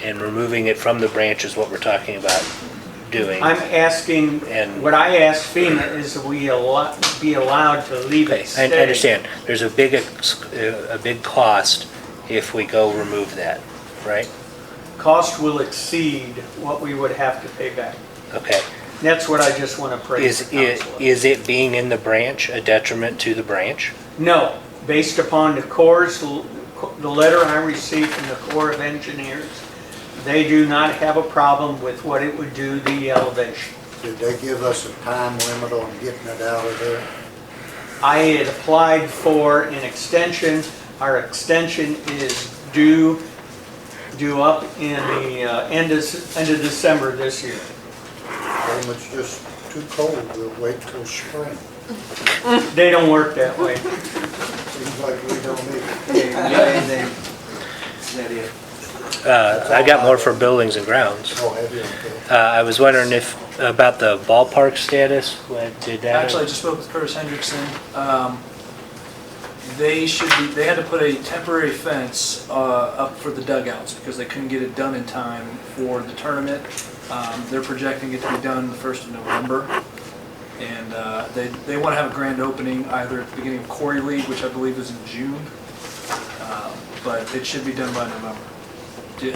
And removing it from the branch is what we're talking about doing. I'm asking, And- what I asked FEMA is that we be allowed to leave Okay, it I steady. understand. There's a big cost if we go remove that, right? Cost will exceed what we would have to pay back. Okay. That's what I just want to praise the council of. Is it being in the branch a detriment to the branch? No, based upon the Corps', the letter I received from the Corps of Engineers, they do not have a problem with what it would do to the elevation. Did they give us a time limit on getting it out of there? I had applied for an extension. Our extension is due up in the end of December this year. Tell them it's just too cold, we'll wait till spring. They don't work that way. Seems like we don't need it. Okay, you got anything? Is that it? I got more for buildings and grounds. Oh, have you? Okay. I was wondering about the ballpark status. Did that? Actually, I just spoke with Curtis Hendrickson. They had to put a temporary fence up for the dugouts because they couldn't get it done in time for the tournament. They're projecting it to be done the 1st of November. And they want to have a grand opening either at the beginning of Corey League, which I believe is in June. But it should be done by November.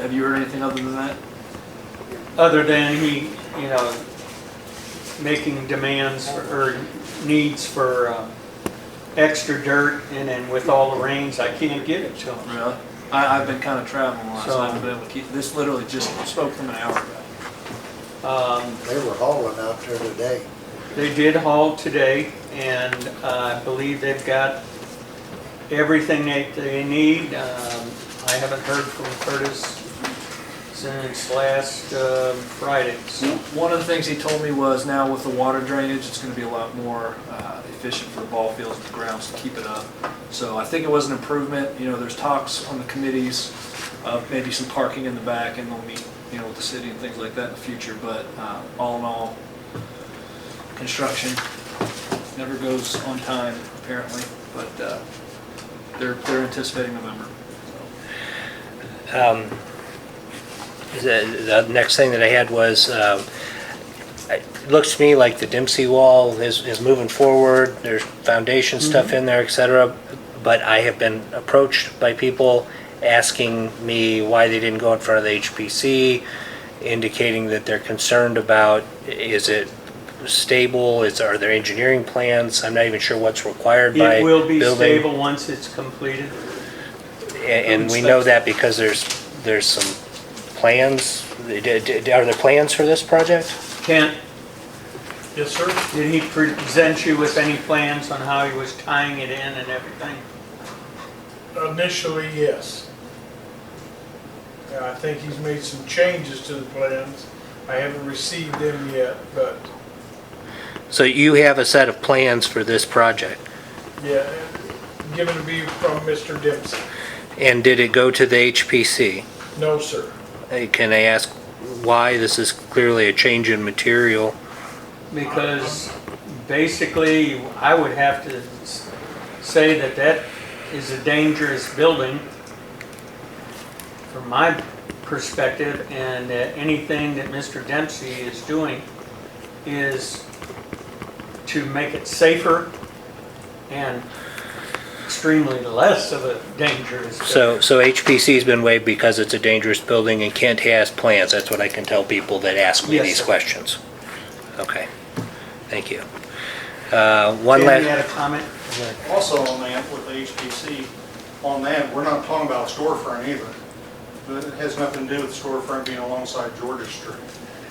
Have you heard anything other than that? Other than he, making demands or needs for extra dirt, and then with all the rains, I can't get it to him. Really? I've been kind of traveling a lot, so I So- haven't been able to keep, this literally just spoke from an hour ago. They were hauling out there today. They did haul today, and I believe they've got everything they need. I haven't heard from Curtis since last Friday. So One of the things he told me was now with the water drainage, it's going to be a lot more efficient for the ball fields and the grounds to keep it up. So I think it was an improvement. There's talks on the committees of maybe some parking in the back, and they'll meet, with the city and things like that in the future. But all in all, construction never goes on time apparently, but they're anticipating November. The next thing that I had was, it looks to me like the Dempsey wall is moving forward. There's foundation stuff in there, et cetera. But I have been approached by people asking me why they didn't go in front of the HPC, indicating that they're concerned about, is it stable? Are there engineering plans? I'm not even sure what's required by it will be building. stable once it's completed. And we know that because there's some plans? Are there plans for this project? Kent, Yes, sir. did he present you with any plans on how he was tying it in and everything? Initially, yes. I think he's made some changes to the plans. I haven't received them yet, but So you have a set of plans for this project? yeah, given to me from Mr. Dempsey. And did it go to the HPC? No, sir. Can I ask why? This is clearly a change in material. Because basically, I would have to say that that is a dangerous building from my perspective, and that anything that Mr. Dempsey is doing is to make it safer and extremely less of a dangerous building. So HPC's been waived because it's a dangerous building and Kent has plans. That's what I can tell people that ask me Yes, these sir. questions. Okay, thank you. Tim, One you last, had a comment? Also on that, with the HPC, on that, we're not talking about a storefront either. But it has nothing to do with the storefront being alongside Georgia Street.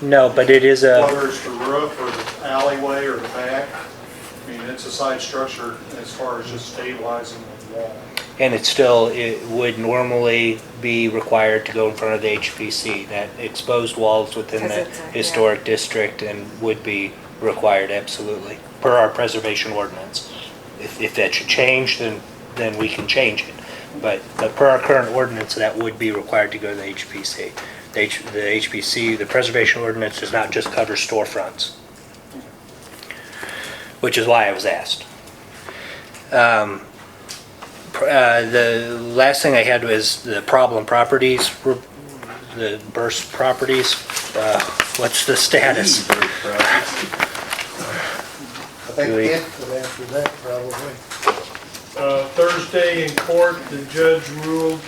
no, but it is a, Whether it's the roof or the alleyway or the back, I mean, it's a side structure as far as just stabilizing the wall. and it would normally be required to go in front of the HPC. That exposed walls within 'Cause the it's a- yeah. historic district and would be required, absolutely, per our preservation ordinance. If that should change, then we can change it. But per our current ordinance, that would be required to go to the HPC. The HPC, the preservation ordinance does not just cover storefronts, which is why I was asked. The last thing I had was the problem properties, the burst properties. What's the status? I think Kent could answer that probably. Thursday in court, the judge ruled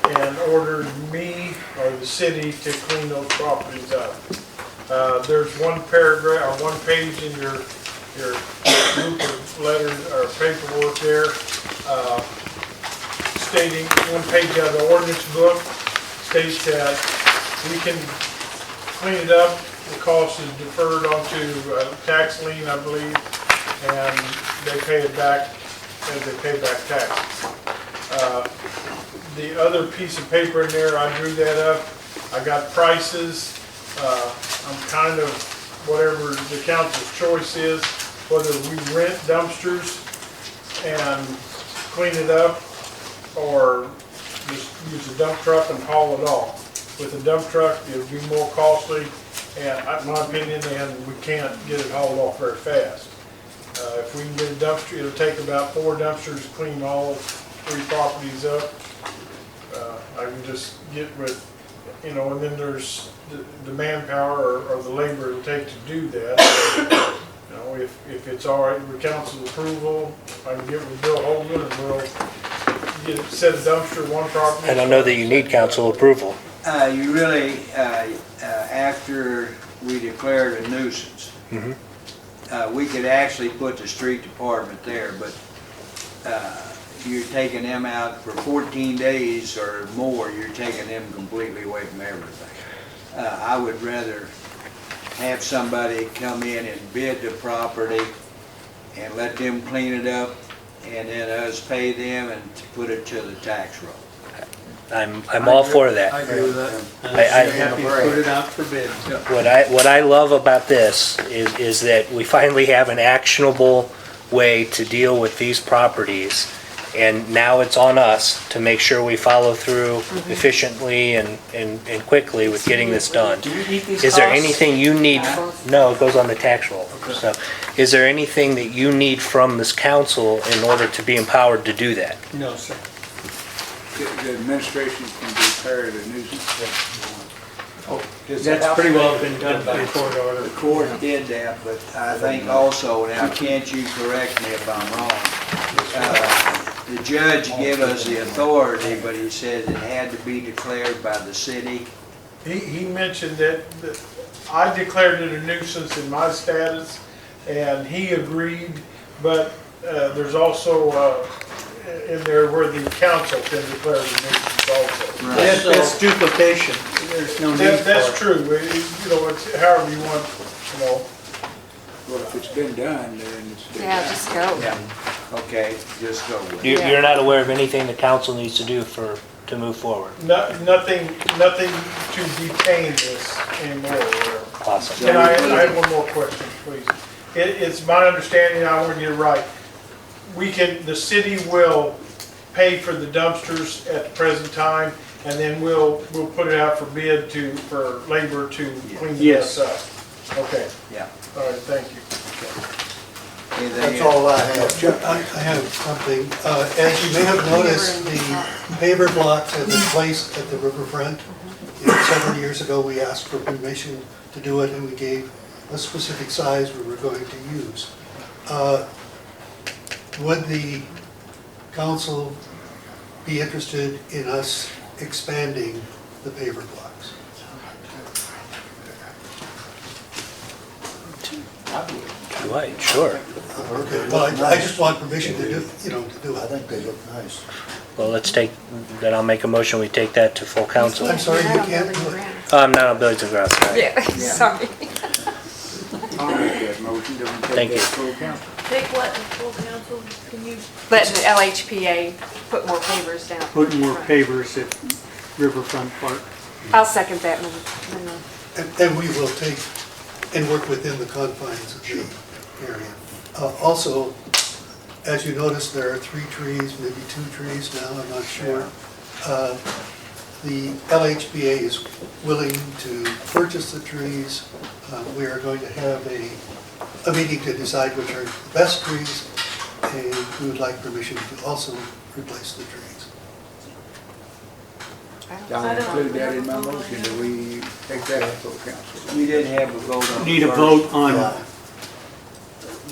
and ordered me or the city to clean those properties up. There's one paragraph or one page in your group of letters or paperwork there stating, one page out of the ordinance book states that we can clean it up. The cost is deferred onto tax lien, I believe, and they pay it back as they pay back taxes. The other piece of paper in there, I drew that up. I got prices. I'm kind of, whatever the council's choice is, whether we rent dumpsters and clean it up or just use a dump truck and haul it off. With a dump truck, it would be more costly, and in my opinion, and we can't get it hauled off very fast. If we can get a dumpster, it'll take about 4 dumpsters to clean all 3 properties up. I can just get with, and then there's the manpower or the labor it'll take to do that. If it's all right with council's approval, I can get with Bill Holden and we'll set a dumpster one property. I don't know that you need council approval. You really, after we declared a nuisance, we could actually put the street department there, but you're taking them out for 14 days or more, you're taking them completely away from everything. I would rather have somebody come in and bid the property and let them clean it up, and then us pay them and put it to the tax roll. I'm all for that. I agree with that. I'm happy to put it out for bid. What I love about this is that we finally have an actionable way to deal with these properties. And now it's on us to make sure we follow through efficiently and quickly with getting this done. Do we eat these Is there costs? anything you need? No, it goes on the tax roll. So, is there anything that you need from this council in order to be empowered to do that? No, sir. The administration can declare it a nuisance. That's pretty well been done by court order. The court did that, but I think also, now can't you correct me if I'm wrong? The judge gave us the authority, but he said it had to be declared by the city. He mentioned that I declared it a nuisance in my status, and he agreed, but there's also in there where the council can declare it a nuisance. dumpsters also. That's duplication. There's no need for it. That's true, you know, it's however you want, you know. Well, if it's been done, then it's been Yeah, done. just go. Yeah, okay, just go with it. Yeah. You're not aware of anything the council needs to do to move forward? Nothing to detain this anymore or whatever. Awesome. Can I have one more question, please? It's my understanding, I want to get it right. The city will pay for the dumpsters at the present time, and then we'll put it out for bid for labor to clean the Yes. mess up. Okay, Yeah. all right, thank you. Anything That's else? all I have. I have something. As you may have noticed, the paver blocks have been placed at the riverfront. Several years ago, we asked for permission to do it, and we gave a specific size we were going to use. Would the council be interested in us expanding the paver blocks? Right, sure. Okay, well, I just want permission to do, to do I it. think they look nice. Well, then I'll make a motion, we take that to full council. I'm sorry, you Not on can't building do it. grounds. Not on buildings and grounds, sorry. Yeah, sorry. I'll make that motion, then we Thank take you. that full council. Take what, the full council, can you? Letting the LHPA put more pavers down. Put more pavers at Riverfront Park. I'll second that. And we will take and work within the confines of the area. Also, as you notice, there are 3 trees, maybe 2 trees now, I'm not sure. The LHBA is willing to purchase the trees. We are going to have a meeting to decide which are the best trees, and we would like permission to also replace the trees. I'll include that in my motion, that we take that to full council. We didn't have a vote on it. Need a first. vote on Yeah.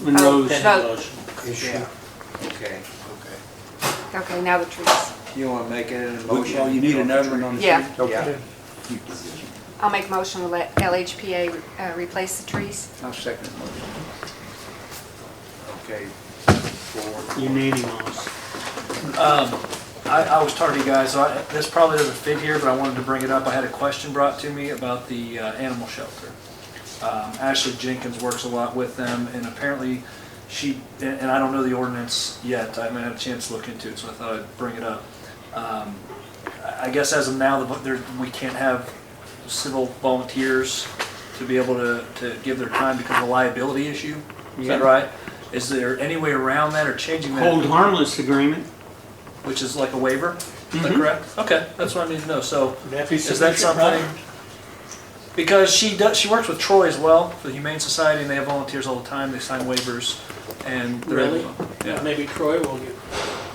Monroe's. Pending motion. Issue. Yeah. Okay. Okay, now the trees. You want to make it in a Oh, motion? you need another one on the Yeah. street? Okay. I'll make a motion to let LHPA replace the trees. I'll second the motion. Okay. Unanimous. I was talking to you guys, so this probably doesn't fit here, but I wanted to bring it up. I had a question brought to me about the animal shelter. Ashley Jenkins works a lot with them, and apparently and I don't know the ordinance yet, I haven't had a chance to look into it, so I thought I'd bring it up. I guess as of now, we can't have civil volunteers to be able to give their time because of a liability issue. Is that Yeah. right? Is there any way around that or changing that? Hold harmless agreement. Which is like a waiver, is that correct? Okay, that's what I need to know, so, Would that be is that sufficient, something? Robert? Because she works with Troy as well, for the Humane Society, and they have volunteers all the time, they sign waivers, and they're able Really? to- Yeah. Maybe Troy will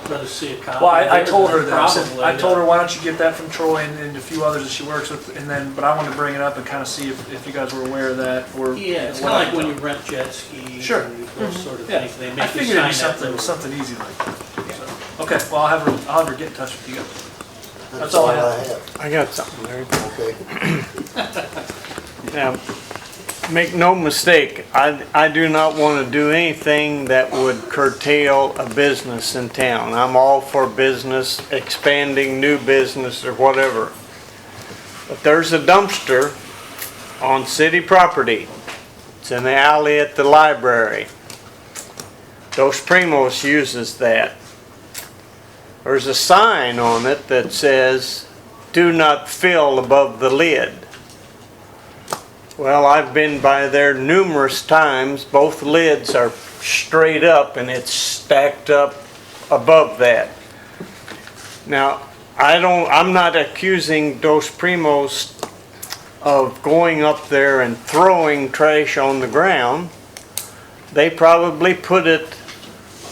rather see a copy. Well, I of it, told her and that, I said- probably, I told her, why don't you get that from Troy and a few others that she works with, but I wanted to bring it up and kind of see if you guys were aware of that, or. Yeah, it's what kind of I like when can you rent jet skis. Sure. And those sort of Yeah. things. They I make you figured it'd be sign that something little- easy like that. So, okay, well, I'll have her get in touch with you guys. That's all all I I have. have. I got something there. Okay. Now, make no mistake, I do not want to do anything that would curtail a business in town. I'm all for business, expanding new business or whatever. But there's a dumpster on city property. It's in the alley at the library. Dos Primos uses that. There's a sign on it that says, "Do not fill above the lid." Well, I've been by there numerous times. Both lids are straight up and it's stacked up above that. Now, I'm not accusing Dos Primos of going up there and throwing trash on the ground. They probably put it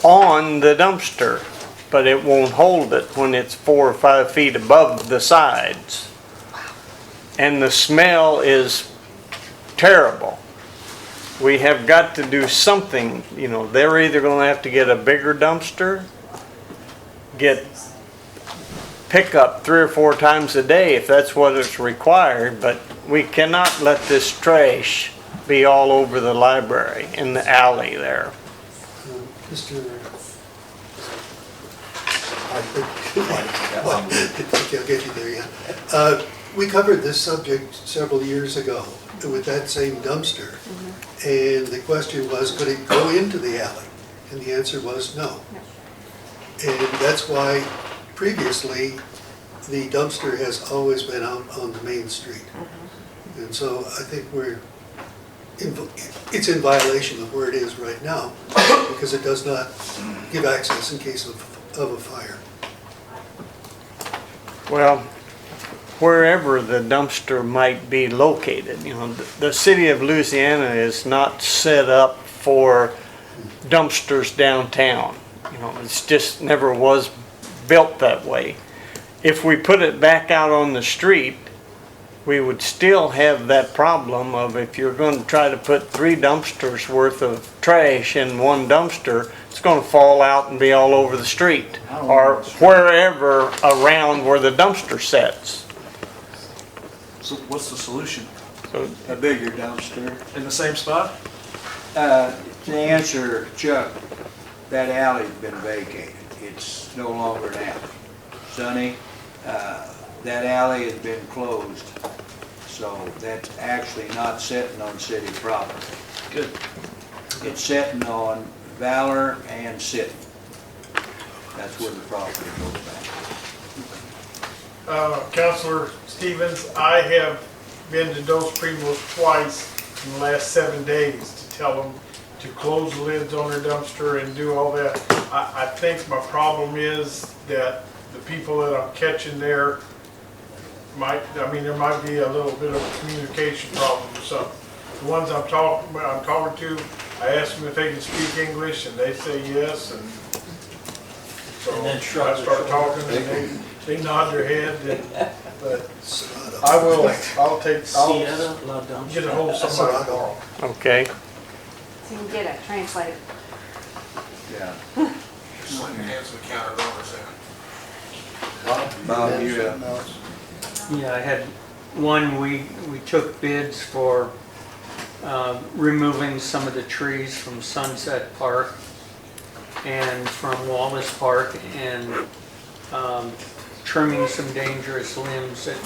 on the dumpster, but it won't hold it when it's 4 or 5 feet above the sides. And the smell is terrible. We have got to do something, they're either gonna have to get a bigger dumpster, pick up 3 or 4 times a day if that's what is required, but we cannot let this trash be all over the library, in the alley there. Mr. I think I'll get you there yet. We covered this subject several years ago with that same dumpster. And the question was, could it go into the alley? And the answer was no. And that's why previously, the dumpster has always been out on the main street. And so I think it's in violation of where it is right now because it does not give access in case of a fire. Well, wherever the dumpster might be located, the city of Louisiana is not set up for dumpsters downtown. It's just never was built that way. If we put it back out on the street, we would still have that problem of if you're going to try to put 3 dumpsters worth of trash in one dumpster, it's going to fall out and be all over the street or wherever around where the dumpster sets. So what's the solution? So, A bigger dumpster. In the same spot? To answer Chuck, that alley's been vacated. It's no longer an alley. Sonny, that alley has been closed, so that's actually not sitting on city property. Good. It's sitting on Valor and City. That's where the property goes back. Councilor Stevens, I have been to Dos Primos twice in the last 7 days to tell them to close the lids on their dumpster and do all that. I think my problem is that the people that I'm catching there there might be a little bit of a communication problem or something. The ones I'm talking to, I ask them if they can speak English and they say yes, and so And then I shrug their start talking and they nod their head, but I'll Sienna La Dumpster. get a hold of somebody tomorrow. okay. So you can get it translated. Yeah. Just like the hands of the counter numbers Bob, you, Something else? Yeah, I had one, we took bids for removing some of the trees from Sunset Park and from Wallace Park and trimming some dangerous limbs at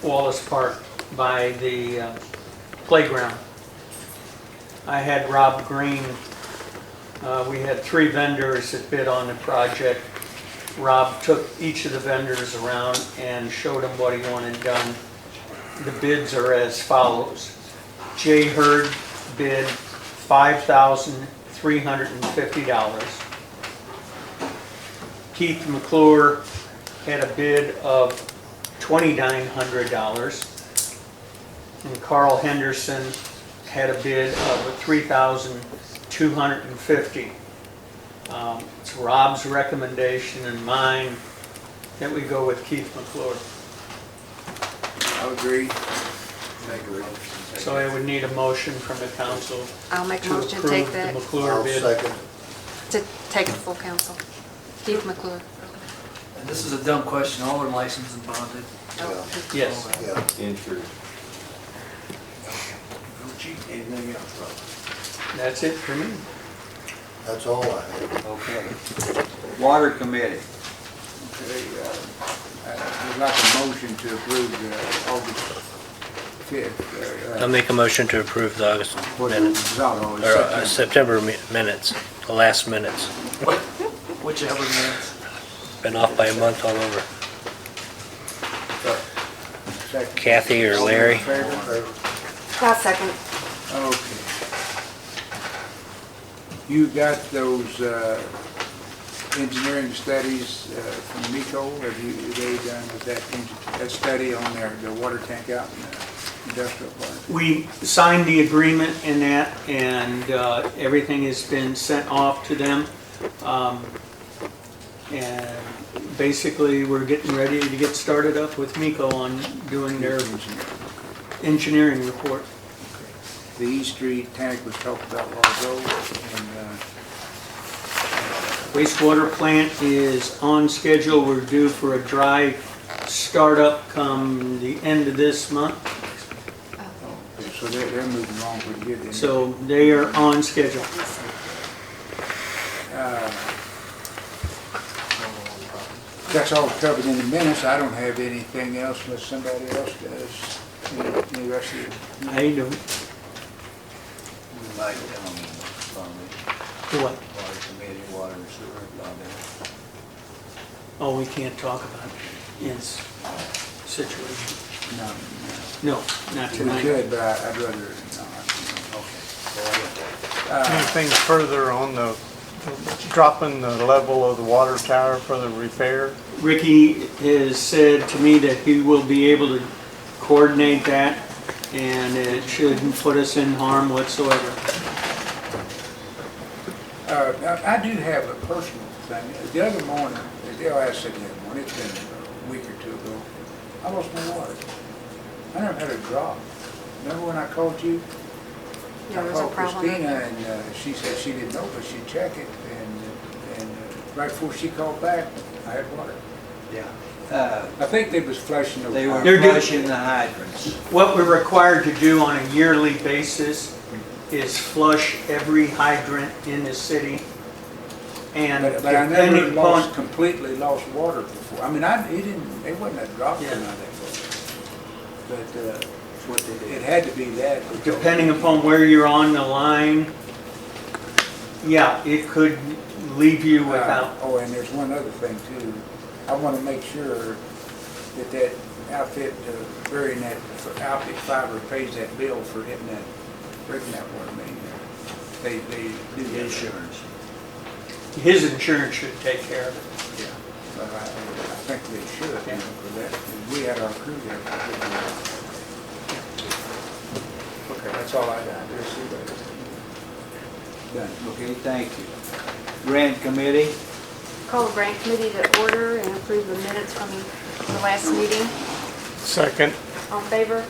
Wallace Park by the playground. I had Rob Green, we had 3 vendors that bid on the project. Rob took each of the vendors around and showed them what he wanted done. The bids are as follows. Jay Hurd bid $5,350. Keith McClure had a bid of $2,900. And Carl Henderson had a bid of $3,250. It's Rob's recommendation and mine that we go with Keith McClure. I agree. So I would need a motion from the council I'll make a to motion to take approve the that, McClure I'll bid. second. to take it to full council. Keith McClure. And this is a dumb question, all are licensed and bonded. Yes. Yeah. Insured. anything else, Rob? That's it for me. That's all I have. Okay. Water Committee. Okay, I'd like a motion to approve August 5th. I'll make a motion to approve the August minutes, or September minutes, the last minutes. Whichever minutes. Been off by a month all over. Second. Kathy or Larry? All in favor? I'll second. Okay. You got those engineering studies from MECO? Have they done that study on the water tank out in the industrial park? We signed the agreement in that, and everything has been sent off to them. And basically, we're getting ready to get started up with MECO on doing their engineering report. The East Street tank was talked about a while ago, and Wastewater plant is on schedule. We're due for a dry startup come the end of this month. so they're moving along pretty good. then. So they are on schedule. That's all covered in the minutes. I don't have anything else unless somebody else does. Any rest of you? I don't, We might tell them on what? the water committee, water and sewer, blah, blah. Oh, we can't talk about Ian's situation. No, not We tonight. could, but I'd rather not. Anything further on the dropping the level of the water tower for the repair? Ricky has said to me that he will be able to coordinate that, and it shouldn't put us in harm whatsoever. I do have a personal thing. The other morning, I said the other morning, it's been a week or two ago, I lost my water. I never had a drop. Remember when I called you? Yeah, I there's a called problem. Christina, and she said she didn't know, but she'd check it, and right before she called back, I had water. Yeah. I think they was flushing the. They were They're doing- flushing the hydrants. What we're required to do on a yearly basis is flush every hydrant in the city. And But I never depending upon, completely lost water before. I mean, it wasn't a drop or Yeah. nothing. But it had to be that. depending upon where you're on the line, yeah, it could leave you without. Oh, and there's one other thing too. I want to make sure that outfit, burying that outfit fiber pays that bill for hitting that, breaking that water main there. They do the insurance. His insurance should take care of it. Yeah, but I think they should, you know, for that. We had our crew there. Okay, that's all I got. There's somebody. Done. Okay, thank you. Grant committee, Call the grant committee to order and approve the minutes from the last meeting. Second. All in favor?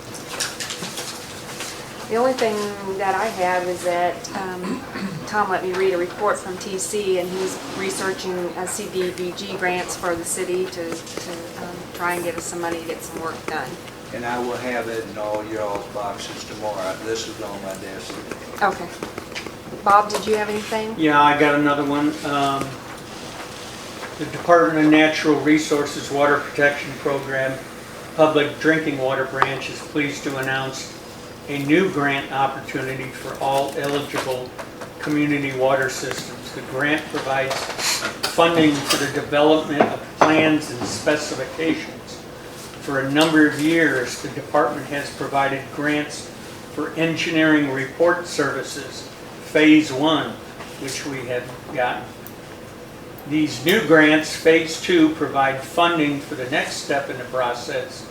The only thing that I have is that Tom let me read a report from TC, and he's researching CDBG grants for the city to try and get us some money to get some work done. and I will have it in all y'all's boxes tomorrow. This is on my desk today. Okay. Bob, did you have anything? Yeah, I got another one. The Department of Natural Resources Water Protection Program Public Drinking Water Branch is pleased to announce a new grant opportunity for all eligible community water systems. The grant provides funding for the development of plans and specifications. For a number of years, the department has provided grants for engineering report services, Phase 1, which we have gotten. These new grants, Phase 2, provide funding for the next step in the process,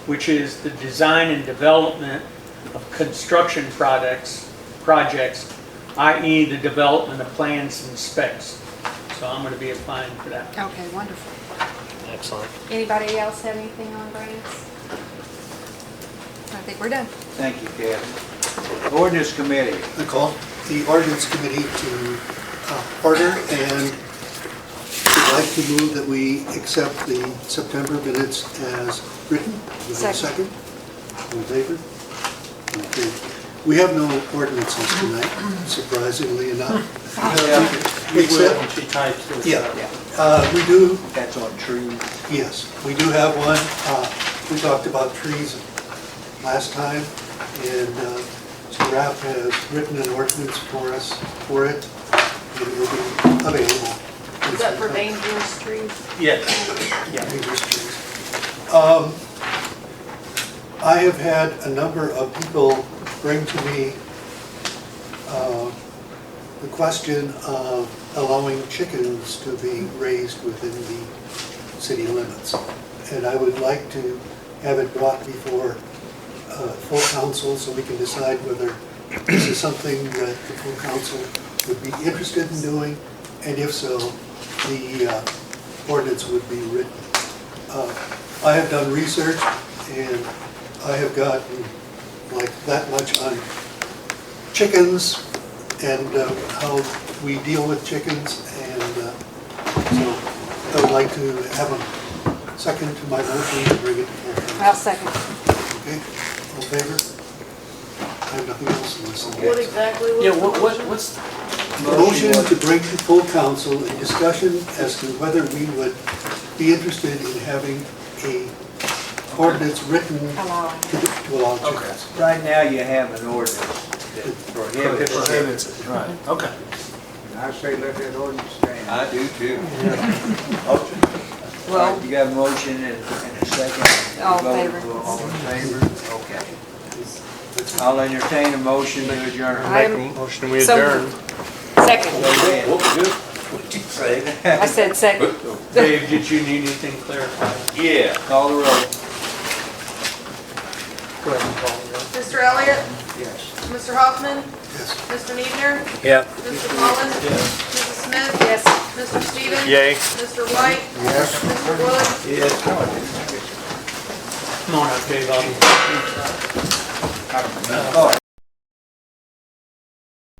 which is the design and development of construction projects, i.e. the development of plans and specs. So I'm going to be applying for that. Okay, wonderful. Excellent. Anybody else have anything on grants? I think we're done. Thank you, Kathy. Ordinance committee, I call the ordinance committee to order and would like to move that we accept the September minutes as written. Is there a second? All in favor? Okay. We have no ordinances tonight, surprisingly enough. Except, She types this yeah, up. we do, that's on trees. yes, we do have one. We talked about trees last time, and so Ralph has written an ordinance for us for it, and it will be available. Is that for dangerous trees? Yes. Dangerous trees. I have had a number of people bring to me the question of allowing chickens to be raised within the city limits. And I would like to have it brought before full council so we can decide whether this is something that the full council would be interested in doing, and if so, the ordinance would be written. I have done research, and I have gotten like that much on chickens and how we deal with chickens, and so I would like to have a second to my motion to bring it to full council. I'll second. Okay, all in favor? I have nothing else in this. What exactly was? Yeah, what's, Motion to bring to full council a discussion as to whether we would be interested in having a ordinance written Allowing. to allow chickens. Right now, you have an ordinance that prohibits it. Prohibits it, right, okay. I say let that ordinance stand. I do too. Well, You got a motion and a second? All in Vote. favor. All in favor? Okay. I'll entertain a motion to adjourn. I'm- Motion we So- adjourn. second. What'd you say? I said second. Dave, did you need anything clarified? Yeah. Call the roll. Go ahead and call it. Mr. Elliott? Yes. Mr. Hoffman? Yes. Mr. Niedner? Yep. Mr. Collins? Mrs. Smith? Yes. Mr. Stevens? Yay. Mr. White? Yes. Mr. Wood? Yes. Come on up, Dave, I'll- Oh.